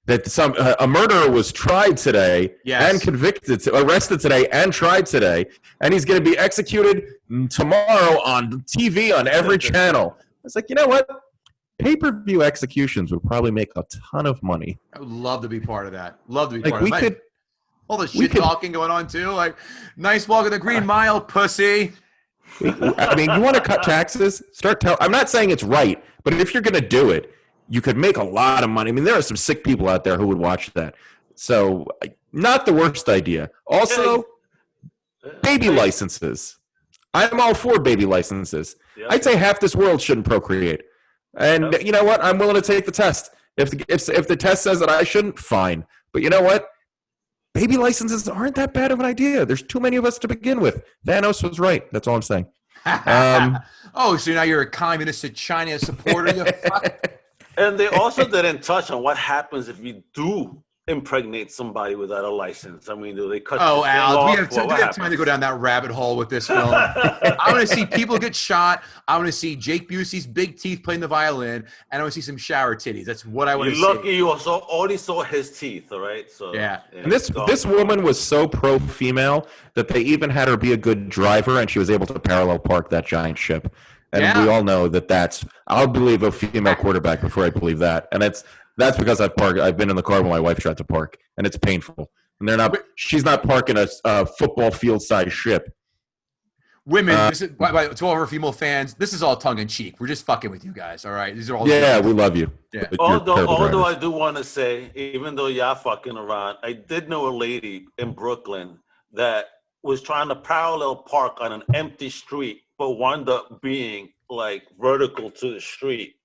that a murderer was tried today and arrested today and tried today, and he's going to be executed tomorrow on TV on every channel. I was like, you know what? Pay-per-view executions would probably make a ton of money. I would love to be part of that. Love to be Like part of it. All the shit talking going on too. Like, nice walk in the green mile, pussy. I mean, you want to cut taxes? I'm not saying it's right, but if you're going to do it, you could make a lot of money. I mean, there are some sick people out there who would watch that. So, not the worst idea. Also, baby licenses. I'm all for baby licenses. Yeah. I'd say half this world shouldn't procreate. And you know what? I'm willing to take the test. If the test says that I shouldn't, fine. But you know what? Baby licenses aren't that bad of an idea. There's too many of us to begin with. Thanos was right. That's all I'm saying. So now you're a communist China supporter? You fuck. And they also didn't touch on what happens if you do impregnate somebody without a license. I mean, do they cut Al, off? we have time to go down that rabbit hole with this film. I want to see people get shot. I want to see Jake Busey's big teeth playing the violin, and I want to see some shower titties. That's what I want to see. You're lucky you also already saw his teeth, all right? So yeah. And this woman was so pro-female that they even had her be a good driver, and she was able to parallel park that giant ship. And we all know that I'll believe a female quarterback before I believe that. And that's because I've been in the car when my wife tried to park, and it's painful. And she's not parking a football field-sized ship. Women, to all of our female fans, this is all tongue-in-cheek. We're just fucking with you guys, all right? These are all we love you. Yeah. Although I do want to say, even though y'all fucking around, I did know a lady in Brooklyn that was trying to parallel park on an empty street, but wound up being like vertical to the street.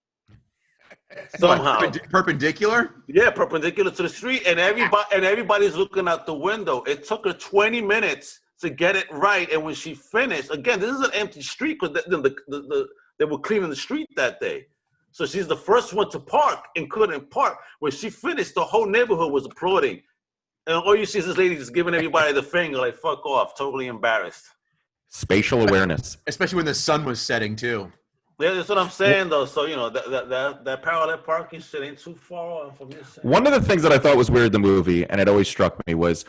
Somehow perpendicular? Yeah, perpendicular to the street, and everybody's looking out the window. It took her 20 minutes to get it right, and when she finished, again, this is an empty street because they were cleaning the street that day. So she's the first one to park and couldn't park. When she finished, the whole neighborhood was applauding, and all you see is this lady just giving everybody the finger, like "fuck off," totally embarrassed. Spatial awareness, especially when the sun was setting too. Yeah, that's what I'm saying, though. So, you know, that parallel parking shit ain't too far off from this. One of the things that I thought was weird in the movie, and it always struck me, was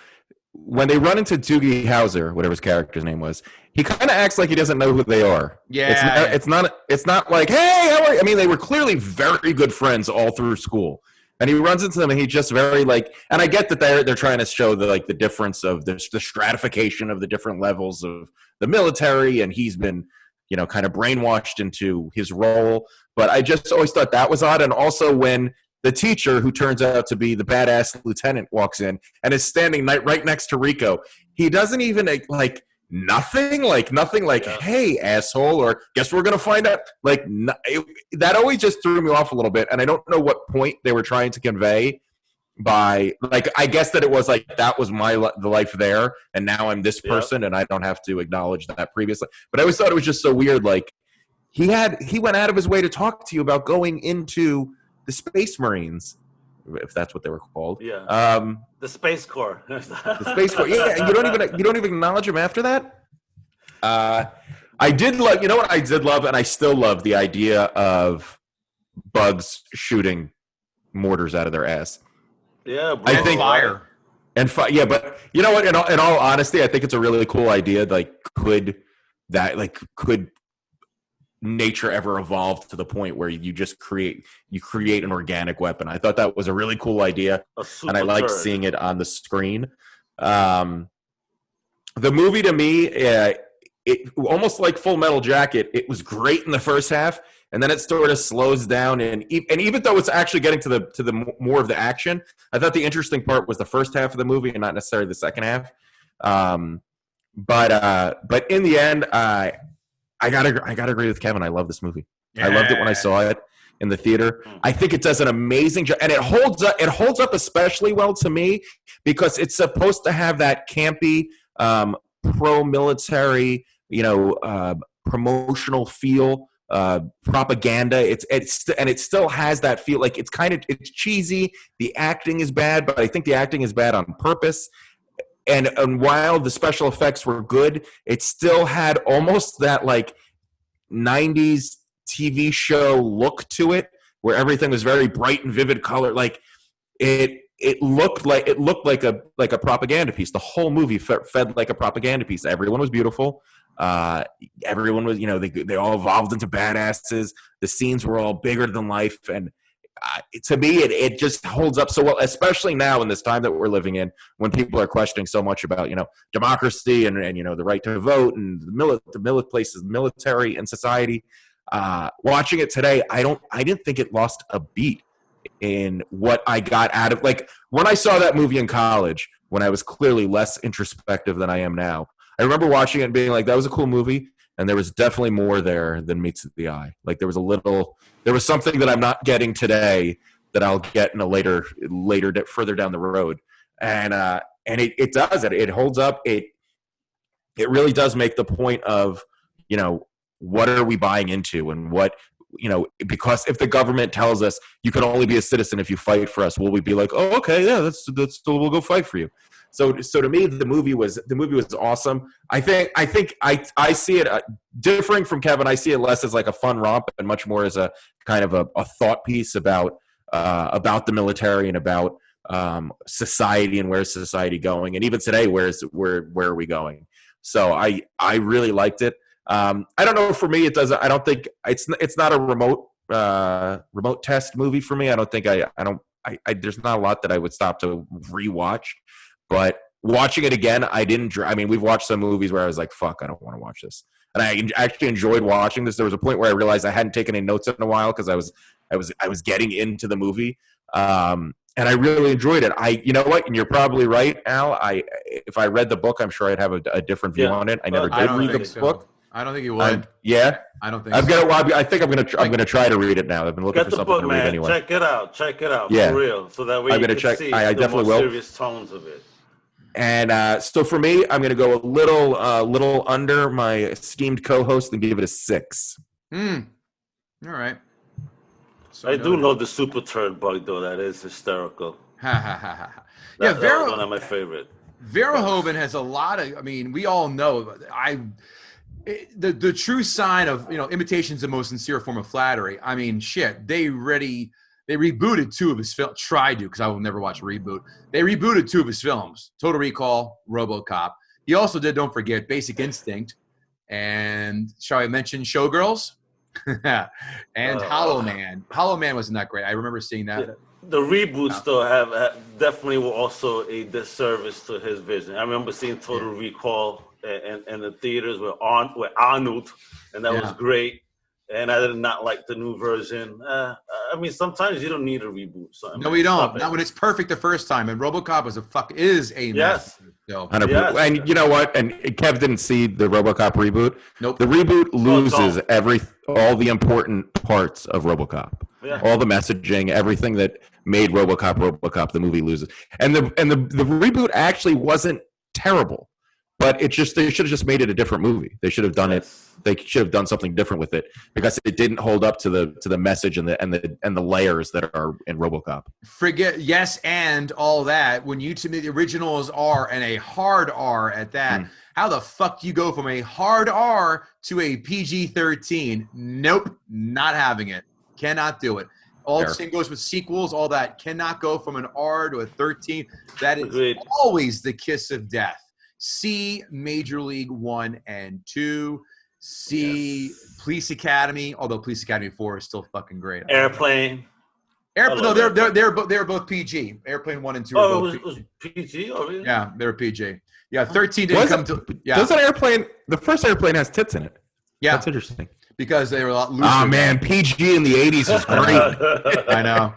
when they run into Doogie Howser, whatever his character's name was, he kind of acts like he doesn't know who they are. Yeah. It's not like, hey, how are you? I mean, they were clearly very good friends all through school. And he runs into them, and he just very like, and I get that they're trying to show the difference of the stratification of the different levels of the military, and he's been, you know, kind of brainwashed into his role. But I just always thought that was odd. And also when the teacher, who turns out to be the badass lieutenant, walks in and is standing right next to Rico, he doesn't even nothing like, hey, asshole, or guess we're going to find out. That always just threw me off a little bit. And I don't know what point they were trying to convey by, I guess that it was like, that was the life there, and now I'm this person, and I don't have to acknowledge that previously. But I always thought it was just so weird. Like, he went out of his way to talk to you about going into the Space Marines, if that's what they were called. Yeah. The Space Corps. The Space Corps. Yeah, and you don't even acknowledge him after that. I did love, you know what I did love, and I still love the idea of bugs shooting mortars out of their ass. Yeah, bro. I think fire. Yeah, but you know what? In all honesty, I think it's a really cool idea. Like, could nature ever evolve to the point where you just create an organic weapon? I thought that was a really cool idea, and I liked seeing it on the screen. The movie, to me, it almost like Full Metal Jacket. It was great in the first half, and then it sort of slows down. And even though it's actually getting to the more of the action, I thought the interesting part was the first half of the movie and not necessarily the second half. But in the end, I gotta agree with Kevin. I love this movie. I loved it when I saw it in the theater. I think it does an amazing job, and it holds up. It holds up especially well to me because it's supposed to have that campy, pro-military, promotional feel, propaganda. It still has that feel. Like it's cheesy. The acting is bad, but I think the acting is bad on purpose. And while the special effects were good, it still had almost that like 90s TV show look to it, where everything was very bright and vivid color. Like it looked like a propaganda piece. The whole movie fed like a propaganda piece. Everyone was beautiful. Everyone was, they all evolved into badasses. The scenes were all bigger than life, and to me, it just holds up so well, especially now in this time that we're living in, when people are questioning so much about democracy and the right to vote and the places military in society. Watching it today, I didn't think it lost a beat in what I got out of, like, when I saw that movie in college, when I was clearly less introspective than I am now. I remember watching it and being like, that was a cool movie, and there was definitely more there than meets the eye. Like there was something that I'm not getting today that I'll get in a later further down the road. And it does it. It holds up. It really does make the point of, what are we buying into, and what, because if the government tells us you can only be a citizen if you fight for us, will we be like, oh, okay, yeah, that's we'll go fight for you. So to me, the movie was awesome. I think I see it differing from Kevin. I see it less as like a fun romp and much more as a kind of a thought piece about the military and about society and where's society going, and even today, where are we going? So I really liked it. I don't know. For me, it doesn't. I don't think it's not a remote test movie for me. I don't think I there's not a lot that I would stop to rewatch. But watching it again, we've watched some movies where I was like, fuck, I don't want to watch this. And I actually enjoyed watching this. There was a point where I realized I hadn't taken any notes in a while because I was getting into the movie. And I really enjoyed it. You know what? And you're probably right, Al. If I read the book, I'm sure I'd have a different view on it. I never did read the book. I don't think you would. Yeah, I don't think. I think I'm gonna try to read it now. I've been looking for something to read anyway. Check it out. Yeah. For real. So that way I'm gonna check. I definitely will. Serious tones of it. And so for me, I'm going to go a little under my esteemed co-host and give it a 6. All right. So I do know the super turd bug, though. That is hysterical. Yeah, That was one of my favorite. Verhoeven has a lot of. We all know. The true sign of imitation's the most sincere form of flattery. Shit. They rebooted 2 of his films. Tried to, because I will never watch a reboot. They rebooted 2 of his films: Total Recall, RoboCop. He also did, don't forget, Basic Instinct, and shall I mention Showgirls? And Hollow Man. Hollow Man wasn't that great. I remember seeing that. The reboots, though, have definitely were also a disservice to his vision. I remember seeing Total Recall in the theaters with Arnold, and that was great. And I did not like the new version. Sometimes you don't need a reboot. So, no, we don't. Not when it's perfect the first time. And RoboCop is a yes. So. And you know what? And Kev didn't see the RoboCop reboot. Nope. The reboot loses all the important parts of RoboCop. Yeah. All the messaging, everything that made RoboCop, the movie loses. And the reboot actually wasn't terrible. But they should have just made it a different movie. They should have done it. They should have done something different with it because it didn't hold up to the message and the layers that are in RoboCop. Forget yes and all that. When you to me the original is R and a hard R at that. How the fuck do you go from a hard R to a PG-13? Nope, not having it. Cannot do it. All the same goes with sequels. All that cannot go from an R to a 13. That is always the kiss of death. See Major League 1 and 2. See Police Academy, although Police Academy 4 is still fucking great. Airplane. No, they're both PG. Airplane 1 and 2 are both PG. Was PG? Oh, really? Yeah, they're PG. Yeah, 13 didn't come to. Yeah. Doesn't Airplane? The first Airplane has tits in it. Yeah, that's interesting. Because they were a lot looser. Oh man, PG in the 80s was great. I know.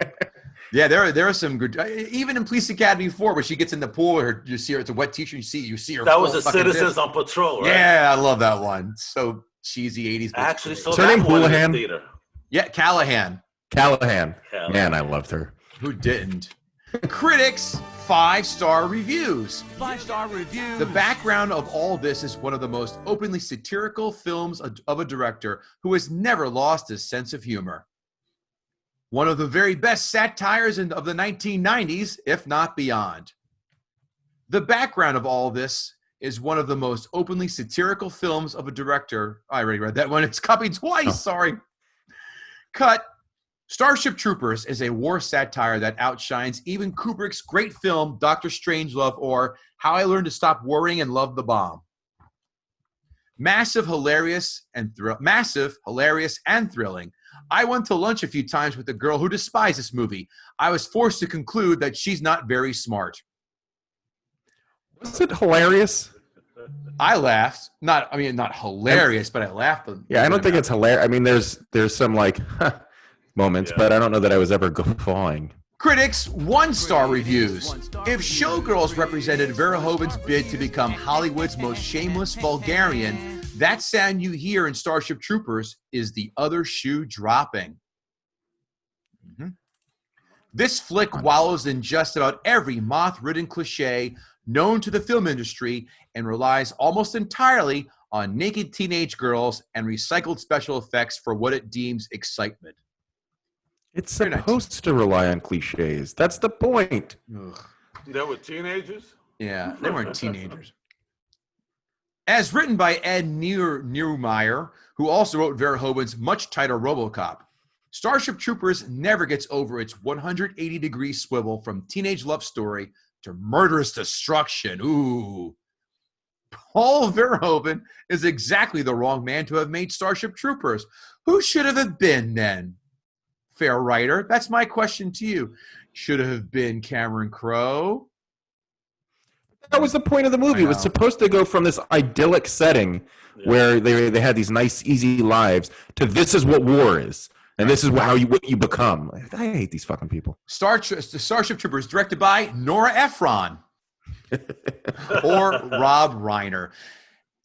Yeah, there are some good. Even in Police Academy 4, where she gets in the pool, you see her. It's a wet T-shirt. You see her. That was full the fucking Citizens tits. on Patrol, right? Yeah, I love that one. So cheesy 80s. I actually saw Is her that name one in Houlihan? the theater. Yeah, Callahan. Callahan. Callahan. Man, I loved her. Who didn't? Critics 5-star reviews. 5-star review. The background of all this is one of the most openly satirical films of a director who has never lost his sense of humor. One of the very best satires of the 1990s, if not beyond. The background of all this is one of the most openly satirical films of a director. I already read that one. It's copied twice. Sorry. Cut. Starship Troopers is a war satire that outshines even Kubrick's great film, Dr. Strangelove, or How I Learned to Stop Worrying and Love the Bomb. Massive, hilarious, and thrilling. I went to lunch a few times with a girl who despised this movie. I was forced to conclude that she's not very smart. Was it hilarious? I laughed. Not hilarious, but I laughed. Yeah, I don't think it's hilarious. I mean, there's some like moments, but I don't know that I was ever guffawing. Critics 1-star reviews. If Showgirls represented Verhoeven's bid to become Hollywood's most shameless vulgarian, that sound you hear in Starship Troopers is the other shoe dropping. This flick wallows in just about every moth-ridden cliche known to the film industry and relies almost entirely on naked teenage girls and recycled special effects for what it deems excitement. It's supposed to rely on cliches. That's the point. Ugh. They were teenagers? Yeah, they weren't teenagers. As written by Ed Neumeyer, who also wrote Verhoeven's much tighter RoboCop, Starship Troopers never gets over its 180-degree swivel from teenage love story to murderous destruction. Ooh. Paul Verhoeven is exactly the wrong man to have made Starship Troopers. Who should have it been then? Fair writer, that's my question to you. Should it have been Cameron Crowe? That was the point of the movie. It was supposed to go from this idyllic setting where they had these nice, easy lives to this is what war is. And this is what you become. I hate these fucking people. Starship Troopers, directed by Nora Ephron or Rob Reiner.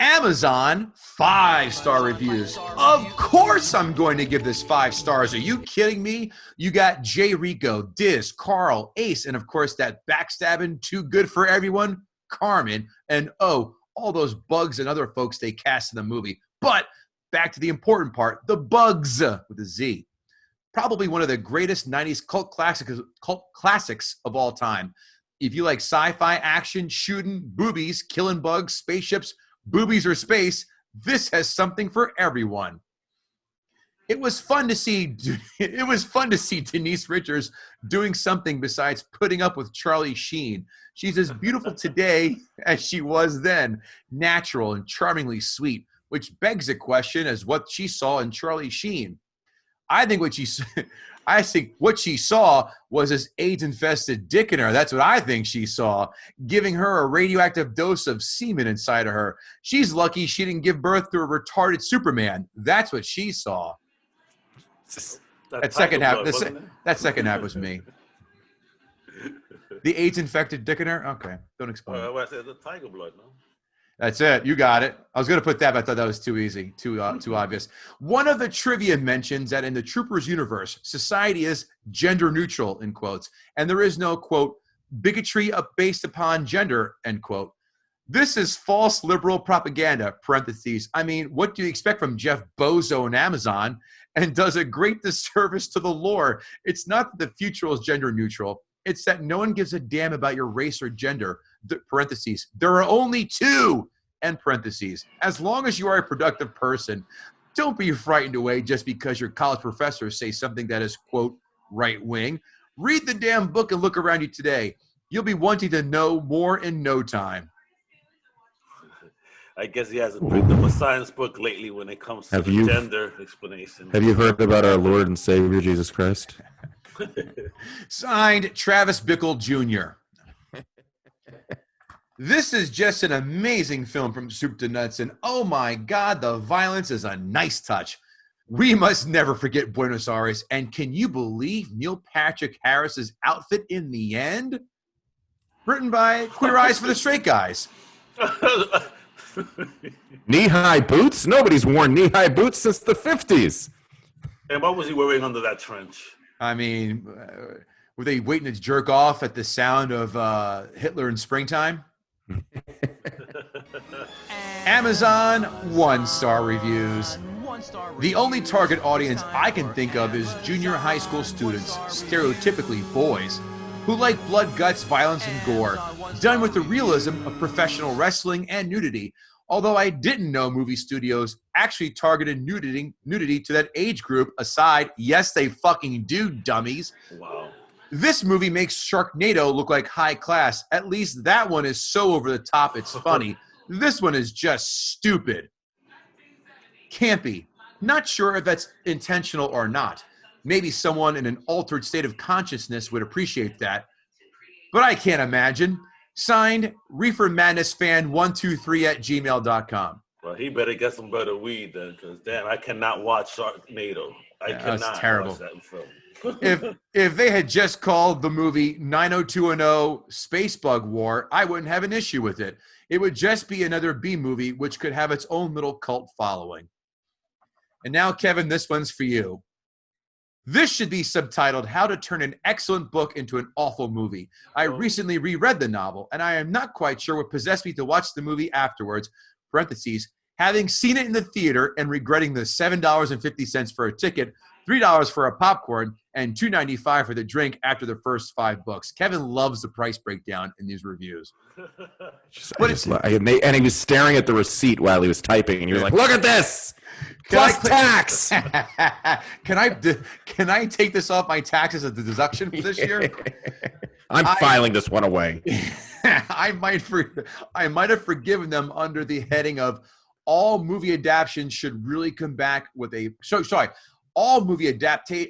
Amazon 5-star reviews. Of course I'm going to give this 5 stars. Are you kidding me? You got Jay Rico, Diz, Carl, Ace, and of course that backstabbing, too good for everyone, Carmen, and all those bugs and other folks they cast in the movie. But back to the important part, the bugs with a Z. Probably one of the greatest 90s cult classics of all time. If you like sci-fi action, shooting, boobies, killing bugs, spaceships, boobies or space, this has something for everyone. It was fun to see Denise Richards doing something besides putting up with Charlie Sheen. She's as beautiful today as she was then, natural and charmingly sweet, which begs a question as what she saw in Charlie Sheen. I think what she saw was this AIDS-infested dick in her. That's what I think she saw, giving her a radioactive dose of semen inside of her. She's lucky she didn't give birth to a retarded Superman. That's what she saw. That second half was me. The AIDS-infected dick in her? Okay, don't explain. I said the tiger blood, no? That's it. You got it. I was going to put that, but I thought that was too easy, too obvious. One of the trivia mentions that in the Troopers universe, society is gender neutral, in quotes, and there is no, quote, bigotry based upon gender, end quote. This is false liberal propaganda, parentheses. I mean, what do you expect from Jeff Bozo and Amazon? And does a great disservice to the lore. It's not that the future is gender neutral. It's that no one gives a damn about your race or gender, parentheses. There are only 2, end parentheses. As long as you are a productive person, don't be frightened away just because your college professors say something that is, quote, right-wing. Read the damn book and look around you today. You'll be wanting to know more in no time. I guess he hasn't picked up a science book lately when it comes to gender explanation. Have you heard about our Lord and Savior, Jesus Christ? Signed, Travis Bickle Jr. This is just an amazing film from soup to nuts, and oh my God, the violence is a nice touch. We must never forget Buenos Aires. And can you believe Neil Patrick Harris's outfit in the end? Written by Queer Eyes for the Straight Guys. Knee-high boots? Nobody's worn knee-high boots since the 50s. And what was he wearing under that trench? I mean, were they waiting to jerk off at the sound of Hitler in Springtime? Amazon 1-star reviews. The only target audience I can think of is junior high school students, stereotypically boys, who like blood, guts, violence, and gore, done with the realism of professional wrestling and nudity. Although I didn't know movie studios actually targeted nudity to that age group aside. Yes, they fucking do, dummies. Wow. This movie makes Sharknado look like high class. At least that one is so over the top it's funny. This one is just stupid. Campy. Not sure if that's intentional or not. Maybe someone in an altered state of consciousness would appreciate that. But I can't imagine. Signed, Reefer Madness Fan 123@gmail.com. Well, he better get some better weed then, because damn, I cannot watch Sharknado. I cannot that's terrible. watch that film. If they had just called the movie 90210 Spacebug War, I wouldn't have an issue with it. It would just be another B movie, which could have its own little cult following. And now, Kevin, this one's for you. This should be subtitled How to Turn an Excellent Book into an Awful Movie. I recently reread the novel, and I am not quite sure what possessed me to watch the movie afterwards, parentheses, having seen it in the theater and regretting the $7.50 for a ticket, $3 for a popcorn, and $2.95 for the drink after the first 5 books. Kevin loves the price breakdown in these reviews. And he was staring at the receipt while he was typing, and he was like, look at this! Plus tax! Can I take this off my taxes as a deduction for this year? I'm filing this one away. I might have forgiven them under the heading of all movie adaptations should really come back with a all movie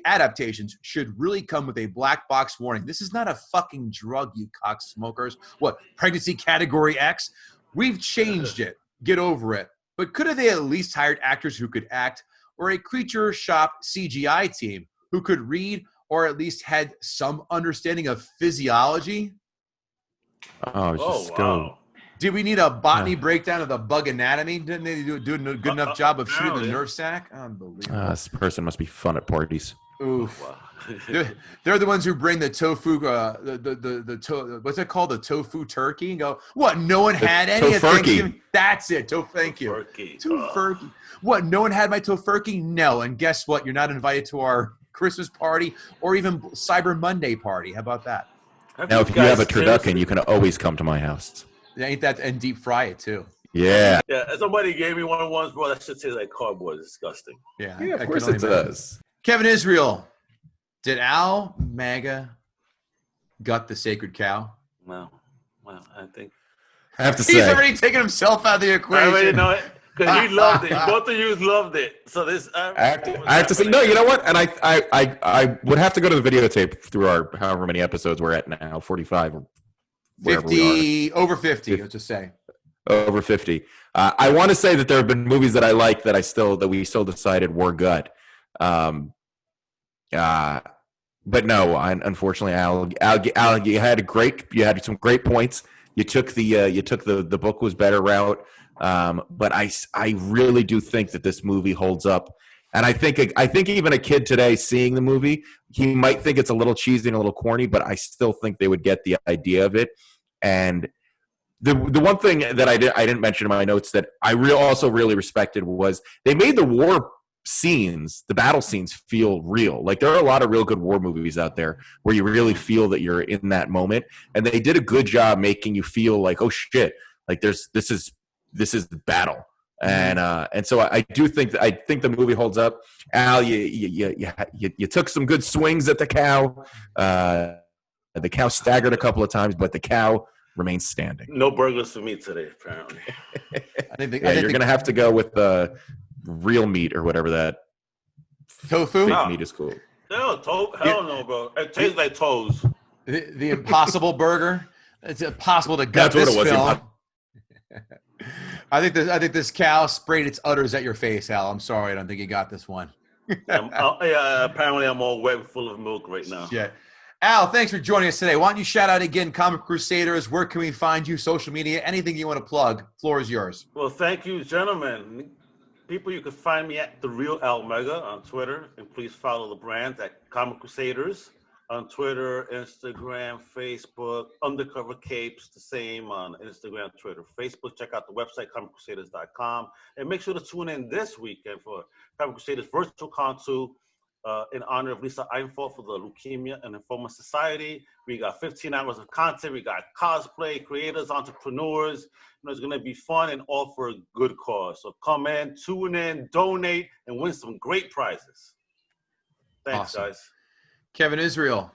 adaptations should really come with a black box warning. This is not a fucking drug, you cocksmokers. What, pregnancy category X? We've changed it. Get over it. But could have they at least hired actors who could act, or a creature shop CGI team who could read or at least had some understanding of physiology? Wow. Did we need a botany breakdown of the bug anatomy? Didn't they do a good enough job of shooting the nerve sac? Unbelievable. This person must be fun at parties. Oof. Wow. They're the ones who bring the tofu, what's it called? The tofu turkey? And go, what? No one had any at Thanksgiving? That's it. Thank you. Tofurkey. What? No one had my tofurkey? No. And guess what? You're not invited to our Christmas party or even Cyber Monday party. How about that? Now, if you have a turducken, you can always come to my house. Ain't that, and deep fry it too. Yeah. Yeah. Somebody gave me one once, bro. That shit tastes like cardboard. It's disgusting. Yeah, of course it does. Kevin Israel, did Al Maga gut the sacred cow? No. Well, I think I have to say he's already taken himself out of the equation. I already know it because he loved it. Both of you loved it. So this, I have to say no. You know what? And I would have to go to the videotape through our however many episodes we're at now, 45 or 50 over 50. Let's just say over 50. I want to say that there have been movies that I like that we still decided were good. But no, unfortunately, Al, you had some great points. You took the book was better route. But I really do think that this movie holds up. And I think even a kid today seeing the movie, he might think it's a little cheesy and a little corny, but I still think they would get the idea of it. And the one thing that I didn't mention in my notes that I also really respected was they made the war scenes, the battle scenes, feel real. Like there are a lot of real good war movies out there where you really feel that you're in that moment, and they did a good job making you feel like, oh shit, like this is the battle. And so I think the movie holds up. Al, you took some good swings at the cow. The cow staggered a couple of times, but the cow remains standing. No burgers for me today, apparently. You're gonna have to go with real meat or whatever that tofu meat is called. No, hell no, bro. It tastes like toes. The Impossible Burger. It's impossible to gut this film. I think this cow sprayed its udders at your face, Al. I'm sorry, I don't think you got this one. Apparently I'm all wet and full of milk right now. Yeah. Al, thanks for joining us today. Why don't you shout out again, Comic Crusaders? Where can we find you? Social media, anything you want to plug? Floor is yours. Well, thank you, gentlemen. People, you can find me at The Real Al Mega on Twitter, and please follow the brand at Comic Crusaders on Twitter, Instagram, Facebook. Undercover Capes, the same on Instagram, Twitter, Facebook. Check out the website, comiccrusaders.com. And make sure to tune in this weekend for Comic Crusaders Virtual Con 2 in honor of Lisa Einfeld for the Leukemia and Lymphoma Society. We got 15 hours of content. We got cosplay, creators, entrepreneurs. It's going to be fun and all for a good cause. So come in, tune in, donate, and win some great prizes. Thanks, Awesome. guys. Kevin Israel.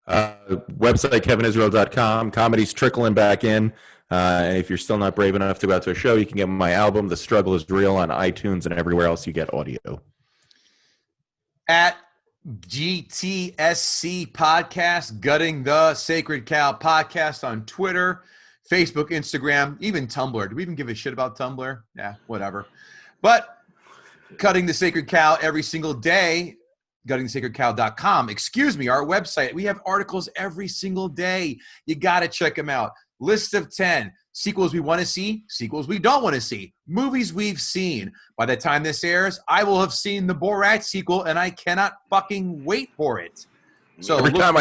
Website, kevinisrael.com. Comedy's trickling back in. And if you're still not brave enough to go out to a show, you can get my album, The Struggle is Real, on iTunes and everywhere else you get audio. At GTSC Podcast, Gutting the Sacred Cow Podcast on Twitter, Facebook, Instagram, even Tumblr. Do we even give a shit about Tumblr? Yeah, whatever. But Cutting the Sacred Cow every single day, guttingthesacredcow.com. Excuse me, our website. We have articles every single day. You got to check them out. List of 10. Sequels we want to see, sequels we don't want to see, movies we've seen. By the time this airs, I will have seen the Borat sequel, and I cannot fucking wait for it. So every time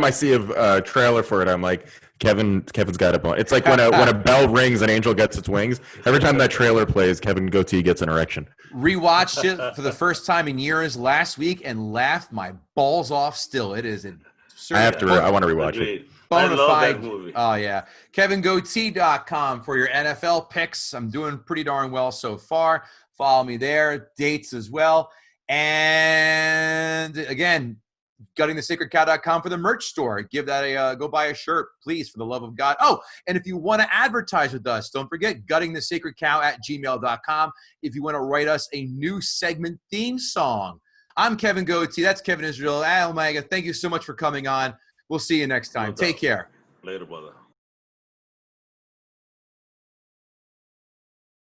I see a trailer for it, I'm like, Kevin's got a bone. It's like when a bell rings, an angel gets its wings. Every time that trailer plays, Kevin Goatee gets an erection. Rewatched it for the first time in years last week and laughed my balls off. Still, it is absurd. I want to rewatch it. I love Bonafide. that movie. Oh, yeah. KevinGoatee.com for your NFL picks. I'm doing pretty darn well so far. Follow me there. Dates as well. And again, guttingthesacredcow.com for the merch store. Give that go buy a shirt, please, for the love of God. Oh, and if you want to advertise with us, don't forget guttingthesacredcow@gmail.com if you want to write us a new segment theme song. I'm Kevin Goatee. That's Kevin Israel. Al Mega, thank you so much for coming on. We'll see you next time. Take care. Later, brother.